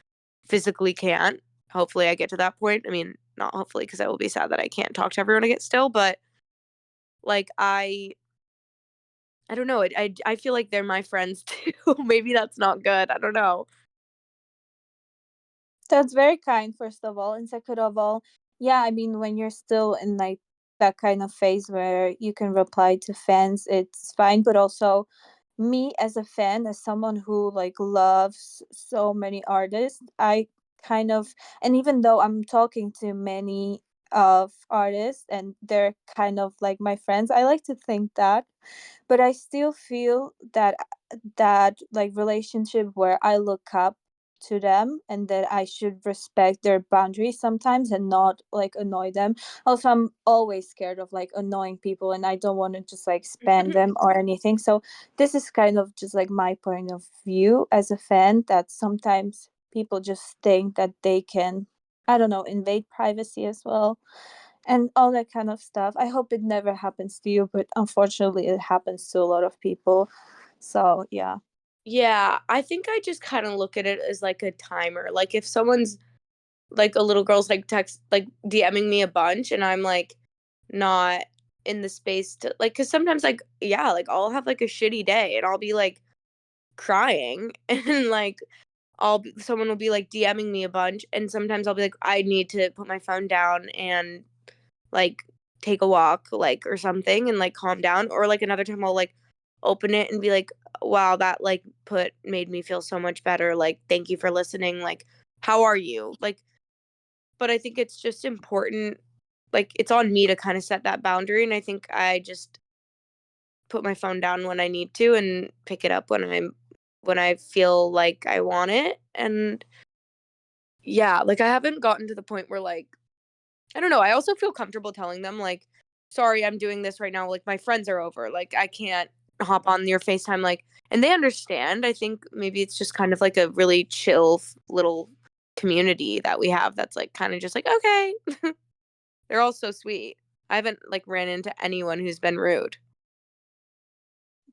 physically can't. Hopefully, I get to that point. I mean, not hopefully, because I will be sad that I can't talk to everyone again still, but, like, I don't know, I feel like they're my friends too. Maybe that's not good, I don't know. That's very kind, first of all. And second of all, yeah, I mean, when you're still in like that kind of phase where you can reply to fans, it's fine. But also, me as a fan, as someone who like loves so many artists, I kind of, and even though I'm talking to many of artists and they're kind of like my friends, I like to think that, but I still feel that like relationship where I look up to them and that I should respect their boundaries sometimes and not like annoy them. Also, I'm always scared of like annoying people and I don't want to just like spam them or anything. So this is kind of just like my point of view as a fan, that sometimes people just think that they can, I don't know, invade privacy as well and all that kind of stuff. I hope it never happens to you, but unfortunately, it happens to a lot of people. So, yeah. Yeah, I think I just kinda look at it as, like, a timer, like, if someone's like, a little girl's, like, DMing me a bunch and I'm, like, not in the space to like, cause sometimes, like yeah, like, I'll have, like, a shitty day and I'll be, like, crying and, like, someone will be, like, DMing me a bunch, and sometimes I'll be like, "I need to put my phone down and, like, take a walk," like, or something and, like, calm down, or, like, another time I'll, like, open it and be like, "Wow, that, like, put made me feel so much better, like, thank you for listening, like, how are you?" Like, but I think it's just important like, it's on me to kinda set that boundary, and I think I just put my phone down when I need to and pick it up when I feel like I want it, and yeah, like, I haven't gotten to the point where, like I don't know, I also feel comfortable telling them, like, "Sorry, I'm doing this right now, like, my friends are over, like, I can't hop on your FaceTime," like and they understand, I think maybe it's just kind of like a really chill little community that we have that's, like, kinda just like, "Okay." They're all so sweet. I haven't, like, ran into anyone who's been rude.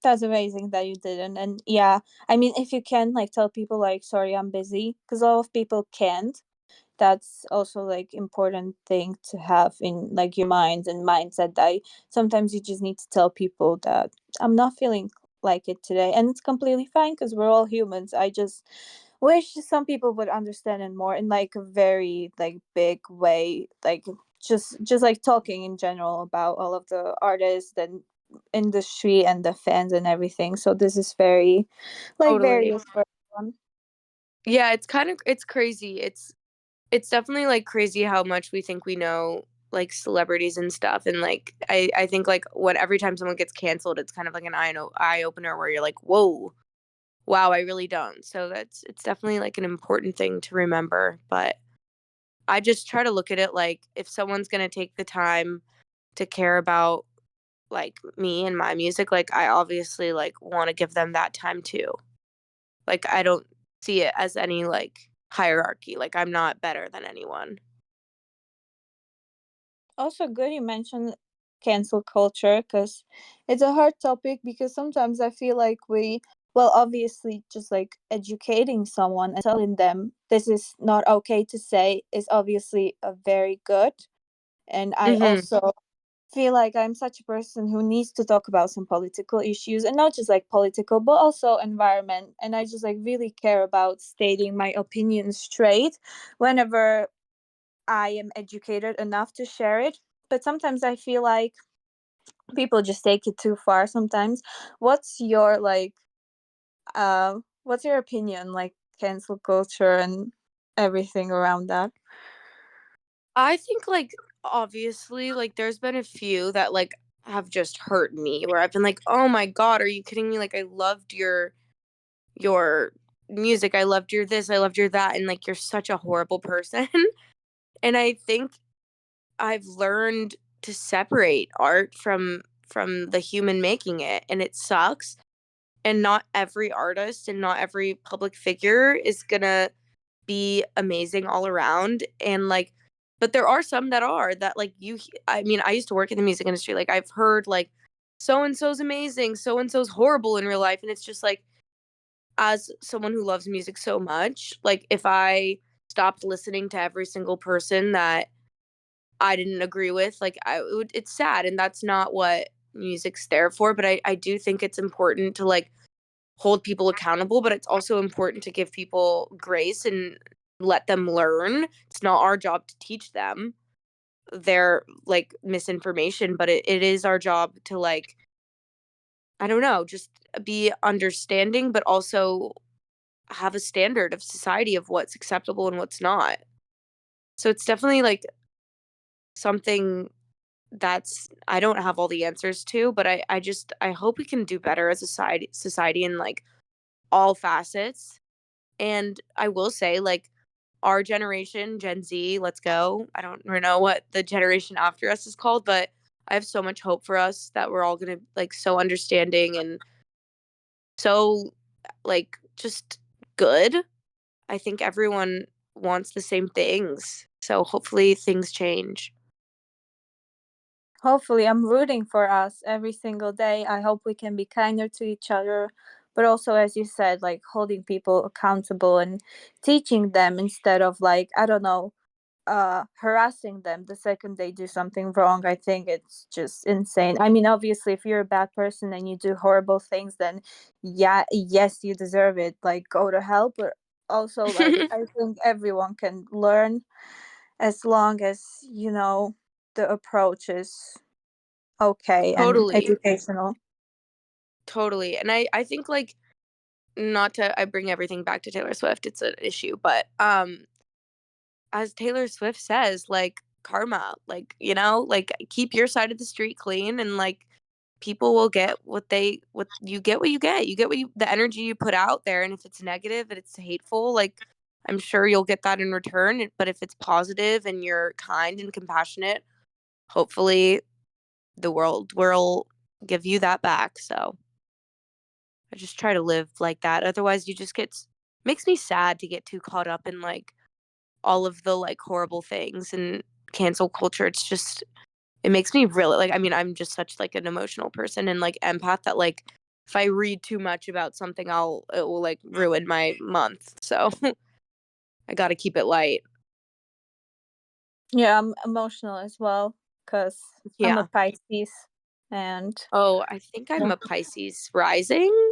That's amazing that you didn't. And yeah, I mean, if you can, like, tell people, like, sorry, I'm busy, because a lot of people can't. That's also like important thing to have in like your mind and mindset, that sometimes you just need to tell people that I'm not feeling like it today, and it's completely fine because we're all humans. I just wish some people would understand it more in like a very like big way, like just like talking in general about all of the artists and industry and the fans and everything. So this is very like Totally. various for everyone. Yeah, it's crazy. It's definitely, like, crazy how much we think we know, like, celebrities and stuff, and, like, I think, like, when every time someone gets canceled, it's kind of like an eye opener where you're like, "Whoa, wow, I really don't." So it's definitely, like, an important thing to remember, but I just try to look at it like, if someone's gonna take the time to care about, like, me and my music, like, I obviously, like, wanna give them that time too. Like, I don't see it as any, like, hierarchy, like, I'm not better than anyone. Also good you mentioned cancel culture because it's a hard topic because sometimes I feel like well, obviously, just like educating someone and telling them this is not okay to say is obviously a very good. And I Mhm. also feel like I'm such a person who needs to talk about some political issues and not just like political, but also environment. And I just like really care about stating my opinion straight whenever I am educated enough to share it. But sometimes I feel like people just take it too far sometimes. What's your what's your opinion like cancel culture and everything around that? I think, like, obviously, like, there's been a few that, like, have just hurt me where I've been like, "Oh my god, are you kidding me? Like, I loved your music, I loved your this, I loved your that, and, like, you're such a horrible person." And I think I've learned to separate art from the human making it, and it sucks, and not every artist and not every public figure is gonna be amazing all around, and, like, but there are some that are that, like, I mean, I used to work in the music industry, like, I've heard, like, "So and so's amazing, so and so's horrible in real life," and it's just like, as someone who loves music so much, like, if I stopped listening to every single person that I didn't agree with, like, it's sad, and that's not what music's there for, but I do think it's important to, like, hold people accountable, but it's also important to give people grace and let them learn. It's not our job to teach them their, like, misinformation, but it is our job to, like, I don't know, just be understanding, but also have a standard of society of what's acceptable and what's not. So it's definitely, like, something that's I don't have all the answers to, but I just I hope we can do better as a society in, like, all facets. And I will say, like, our generation, Gen Z, let's go. I don't really know what the generation after us is called, but I have so much hope for us that we're all gonna, like, so understanding and so, like, just good. I think everyone wants the same things. So hopefully things change. Hopefully, I'm rooting for us every single day. I hope we can be kinder to each other, but also, as you said, like holding people accountable and teaching them instead of like, I don't know, harassing them the second they do something wrong. I think it's just insane. I mean, obviously, if you're a bad person and you do horrible things, then yeah, yes, you deserve it. Like, go to hell. But also, like, I think everyone can learn as long as, the approach is okay and Totally, educational. totally. And I think, like, not to I bring everything back to Taylor Swift, it's an issue, but, as Taylor Swift says, like, karma, like, like, keep your side of the street clean and, like, people will get what you get what you get. You get what you the energy you put out there, and if it's negative and it's hateful, like, I'm sure you'll get that in return, but if it's positive and you're kind and compassionate, hopefully the world will give you that back, so I just try to live like that, otherwise you just makes me sad to get too caught up in, like, all of the, like, horrible things and cancel culture. It's just it makes me really like, I mean, I'm just such, like, an emotional person and, like, empath that, like, if I read too much about something, it will, like, ruin my month, so I gotta keep it light. Yeah, I'm emotional as well because I'm a Yeah. Pisces and Oh, I think I'm yeah. a Pisces rising?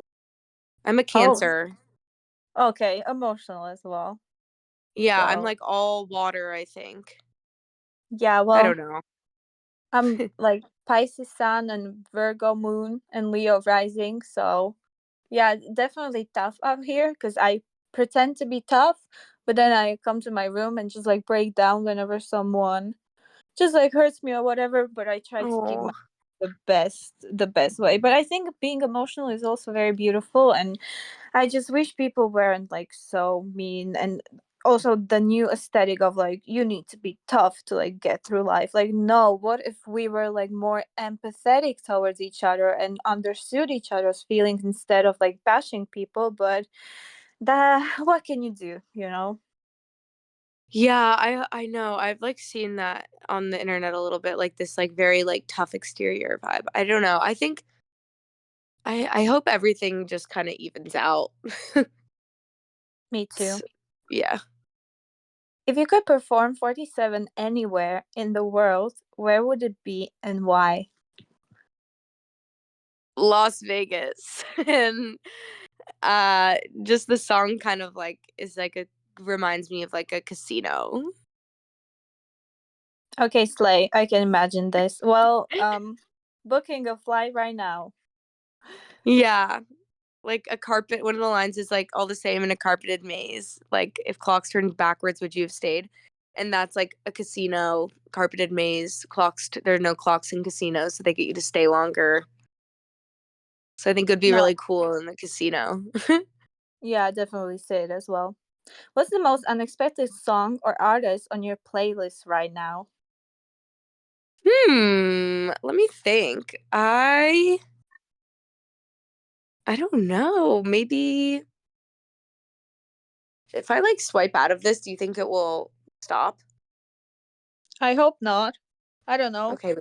I'm a Oh, Cancer. okay, emotional as well. Yeah, I'm, So like, all water, I think. yeah, I well, don't know. I'm like Pisces sun and Virgo moon and Leo rising. So yeah, definitely tough out here because I pretend to be tough, but then I come to my room and just like break down whenever someone just like hurts me or whatever. But I try to keep Oh, the best way. But I think being emotional is also very beautiful, and I just wish people weren't like so mean. And also the new aesthetic of like you need to be tough to like get through life. Like no, what if we were like more empathetic towards each other and understood each other's feelings instead of like bashing people? But that what can you do, you know? Yeah, I know. I've, like, seen that on the internet a little bit, like, this, like, very, like, tough exterior vibe. I don't know. I think I hope everything just kinda evens out. Me It's too. yeah. If you could perform 47 anywhere in the world, where would it be and why? Las Vegas, and, just the song kind of, like, is like a reminds me of, like, a casino. Okay, Slay, I can imagine this. Well, booking a flight right now. Yeah. Like a carpet one of the lines is like, "All the same in a carpeted maze." Like, "If clocks turned backwards, would you have stayed?" And that's like a casino, carpeted maze, there are no clocks in casinos, so they get you to stay longer. So I think it would be No, really cool in the casino. yeah, I definitely say it as well. What's the most unexpected song or artist on your playlist right now? Let me think. I don't know. Maybe if I, like, swipe out of this, do you think it will stop? I hope not. I don't know. Okay,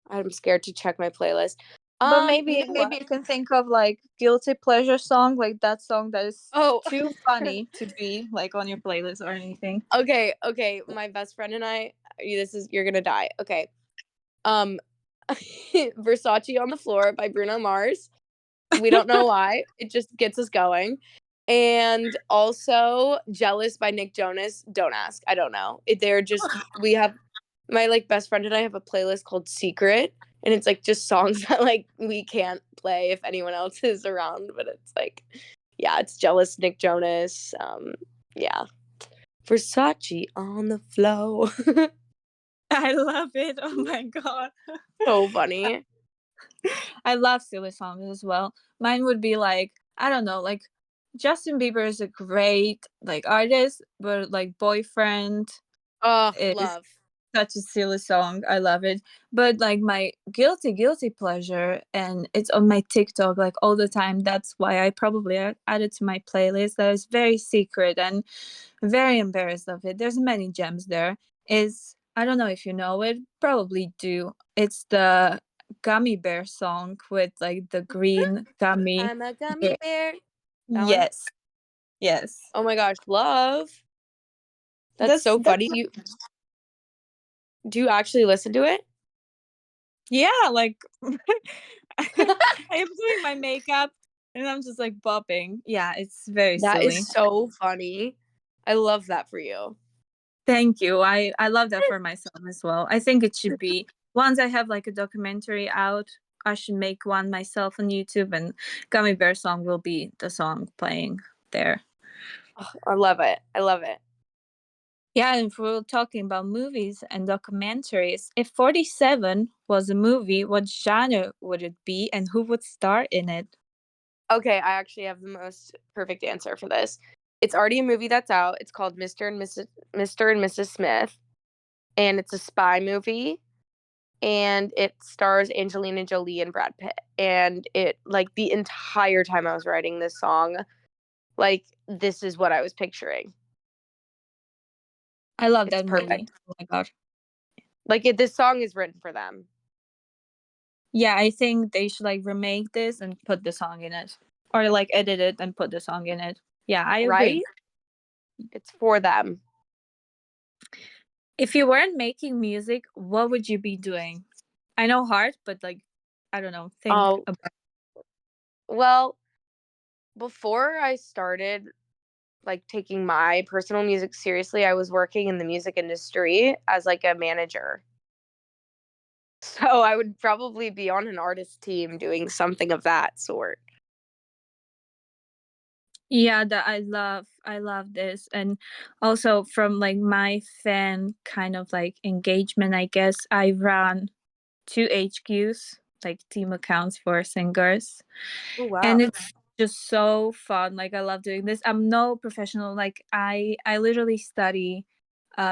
I'm scared to check my playlist. But You maybe know maybe what? you can think of like guilty pleasure song, like that song that is Oh. too funny to be like on your playlist or anything. Okay, okay, my best friend and I you're gonna die. Okay. Um, Versace on the Floor by Bruno Mars. We don't know why. It just gets us going. And also Jealous by Nick Jonas. Don't ask. I don't know. They're just we have my like best friend and I have a playlist called Secret, and it's like just songs that like we can't play if anyone else is around, but it's like yeah, it's Jealous Nick Jonas. Yeah. Versace on the flow. I love it. Oh my god. So funny. I love silly songs as well. Mine would be like, I don't know, like Justin Bieber is a great like artist, but like Boyfriend Oh, is love. such a silly song. I love it. But like my guilty pleasure, and it's on my TikTok like all the time. That's why I probably added to my playlist. That is very secret and very embarrassed of it. There's many gems there. Is I don't know if you know it. Probably do. It's the Gummy Bear song with like the green gummy I'm a gummy bear. bear. That one? Yes. Yes. Oh my gosh, love. That's That's so funny. Do you actually listen to it? yeah, like I am doing my makeup and I'm just like bopping. Yeah, it's very That is silly. so funny. I love that for you. Thank you. I love that for myself as well. I think it should be once I have like a documentary out, I should make one myself on YouTube and Gummy Bear song will be the song playing there. Oh, I love it. I love it. Yeah, and if we're talking about movies and documentaries, if 47 was a movie, what genre would it be and who would star in it? Okay, I actually have the most perfect answer for this. It's already a movie that's out. It's called Mr. and Mrs. Smith, and it's a spy movie, and it stars Angelina Jolie and Brad Pitt. And it like the entire time I was writing this song, like this is what I was picturing. I love It's that movie. perfect. Oh my god. This song is written for them, Yeah, I think they should like remake this and put the song in it. Or like edit it and put the song in it. Yeah, I agree. right? It's for them. If you weren't making music, what would you be doing? I know hard, but like I don't know, think Oh, about well, before I started like taking my personal music seriously, I was working in the music industry as like a manager. So I would probably be on an artist team doing something of that sort. yeah, that I love this. And also from like my fan kind of like engagement, I guess I run two HQs, like team accounts for singers. Oh And wow. it's just so fun. Like I love doing this. I'm no professional. Like I literally study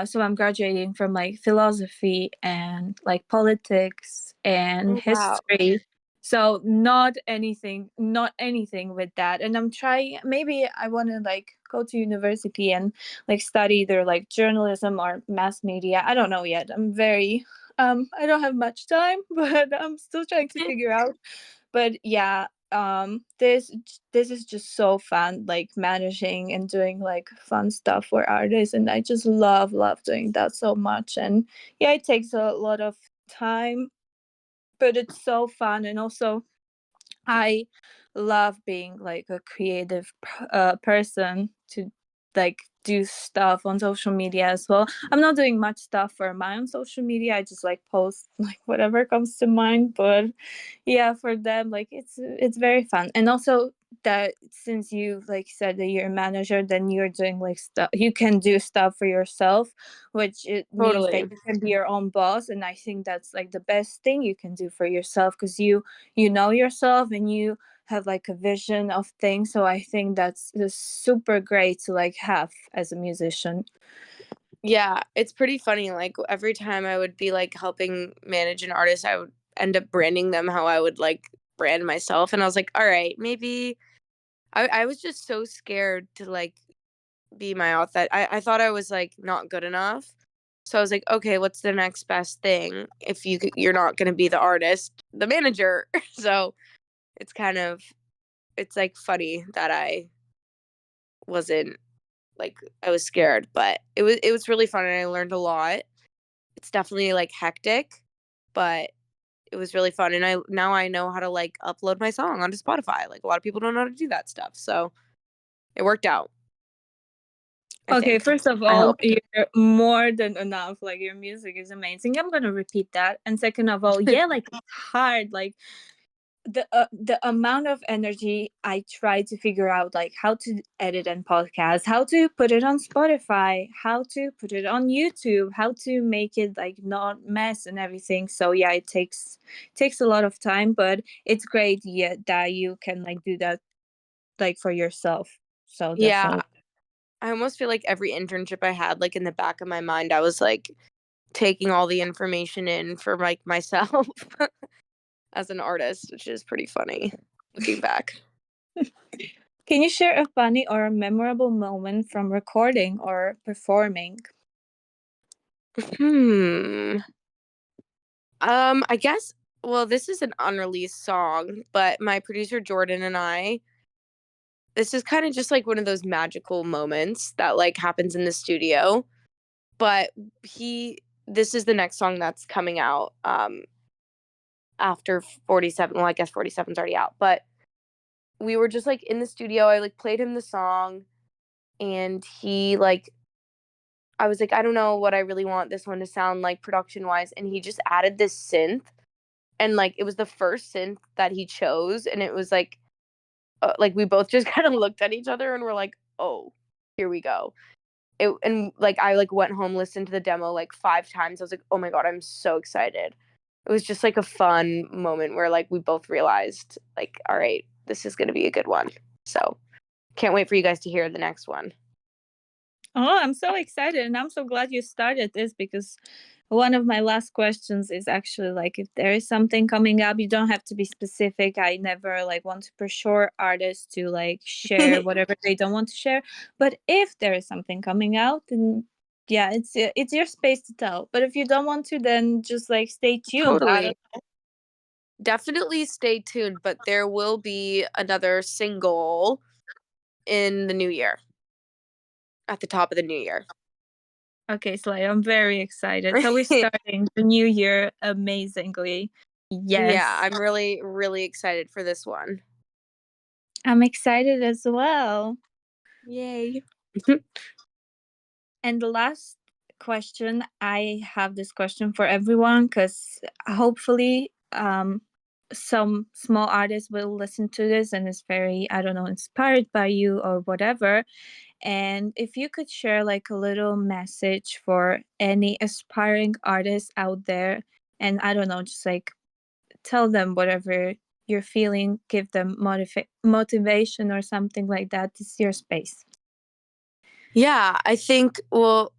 so I'm graduating from like philosophy and like politics and Oh wow. history. So not anything with that. And I'm trying maybe I want to like go to university and like study either like journalism or mass media. I don't know yet. I don't have much time, but I'm still trying to figure out. But yeah, this is just so fun, like managing and doing like fun stuff for artists, and I just love doing that so much. And yeah, it takes a lot of time, but it's so fun. And also I love being like a creative person to like do stuff on social media as well. I'm not doing much stuff for my own social media. I just like post like whatever comes to mind, but yeah, for them like it's very fun. And also that since you like said that you're a manager, then you're doing like stuff, you can do stuff for yourself, which it means that Totally. you can be your own boss. And I think that's like the best thing you can do for yourself, because you know yourself and you have like a vision of things. So I think that's just super great to like have as a musician. Yeah, it's pretty funny. Like every time I would be like helping manage an artist, I would end up branding them how I would like brand myself. And I was like, all right, maybe I was just so scared to like be my authentic. I thought I was like not good enough. So I was like, okay, what's the next best thing? If you're not going to be the artist, the manager. So it's kind of it's like funny that I wasn't like I was scared, but it was really fun and I learned a lot. It's definitely like hectic, but it was really fun and I know how to like upload my song onto Spotify. Like a lot of people don't know how to do that stuff. So it worked out, I Okay, think. first of I all, hope. you're more than enough. Like your music is amazing. I'm gonna repeat that. And second of all, yeah, like it's hard. Like the amount of energy I try to figure out, like how to edit and podcast, how to put it on Spotify, how to put it on YouTube, how to make it like not mess and everything. So yeah, it takes a lot of time, but it's great, yeah, that you can like do that like for yourself. So Yeah, definitely. I almost feel like every internship I had like in the back of my mind I was like taking all the information in for like myself as an artist, which is pretty funny looking back. Can you share a funny or a memorable moment from recording or performing? Hmm. I guess well, this is an unreleased song, but my producer Jordan and I, this is kind of just like one of those magical moments that like happens in the studio. But he this is the next song that's coming out after 47. Well, I guess 47's already out, but we were just like in the studio. I like played him the song and he like I was like, I don't know what I really want this one to sound like production wise. And he just added this synth. And like it was the first synth that he chose. And it was like we both just kind of looked at each other and were like, oh, here we go. And like I like went home, listened to the demo like 5 times. I was like, oh my God, I'm so excited. It was just like a fun moment where like we both realized, like, all right, this is going to be a good one. So can't wait for you guys to hear the next one. Oh, I'm so excited, and I'm so glad you started this, because one of my last questions is actually like if there is something coming up, you don't have to be specific. I never like want to pressure artists to like share whatever they don't want to share. But if there is something coming out, then yeah, it's your space to tell. But if you don't want to, then just like stay tuned. I Totally. don't. Definitely stay tuned, but there will be another single in the new year, at the top of the new year. Okay, Slay, I'm very excited. So we're starting the new year amazingly. Yeah, Yes, I'm really, really excited for this one. I'm excited as well. Yay. And the last question, I have this question for everyone, because hopefully some small artists will listen to this and is very, I don't know, inspired by you or whatever. And if you could share like a little message for any aspiring artists out there, and I don't know, just like tell them whatever you're feeling, give them motivation or something like that. It's your space. Yeah, I think the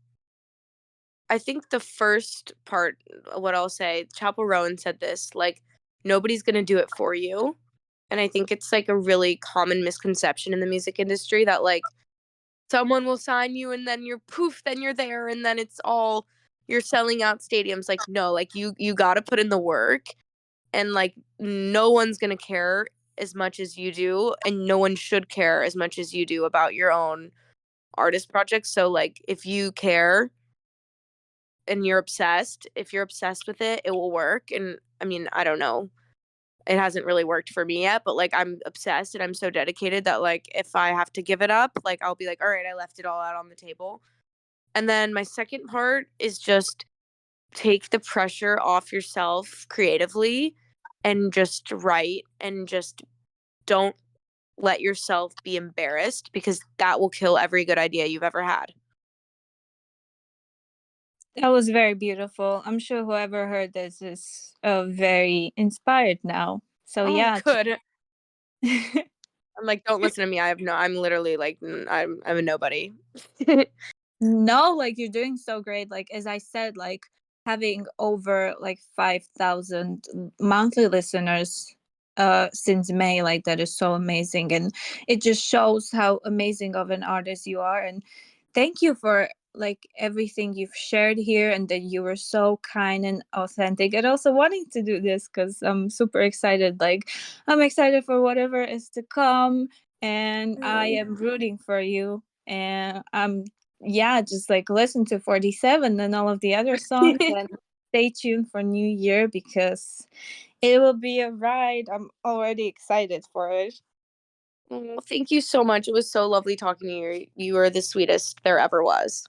first part, what I'll say, Chapel Rowan said this, like, nobody's going to do it for you. And I think it's like a really common misconception in the music industry that like someone will sign you and then you're poof, then you're there and then it's all you're selling out stadiums. Like no, like you got to put in the work and like no one's going to care as much as you do and no one should care as much as you do about your own artist projects. So like if you care and you're obsessed, if you're obsessed with it, it will work. And I mean, I don't know. It hasn't really worked for me yet, but like I'm obsessed and I'm so dedicated that like if I have to give it up, like I'll be like, all right, I left it all out on the table. And then my second part is just take the pressure off yourself creatively and just write and just don't let yourself be embarrassed because that will kill every good idea you've ever had. That was very beautiful. I'm sure whoever heard this is very inspired now. So Oh, yeah, good. I'm like, don't listen to me. I'm literally like, I'm a nobody. no, like you're doing so great. Like as I said, like having over like 5,000 monthly listeners since May, like that is so amazing, and it just shows how amazing of an artist you are. And thank you for like everything you've shared here, and that you were so kind and authentic, and also wanting to do this because I'm super excited. Like I'm excited for whatever is to come, and I Oh. am rooting for you. And I'm yeah, just like listen to 47 and all of the other songs, and stay tuned for New Year because it will be a ride. I'm already excited for it. Oh, thank you so much. It was so lovely talking to you. You were the sweetest there ever was.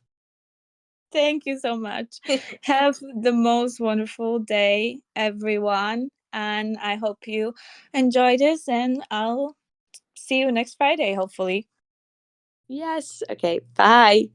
Thank you so much. Have the most wonderful day, everyone. And I hope you enjoy this, and I'll see you next Friday, hopefully. Yes. Okay. Bye.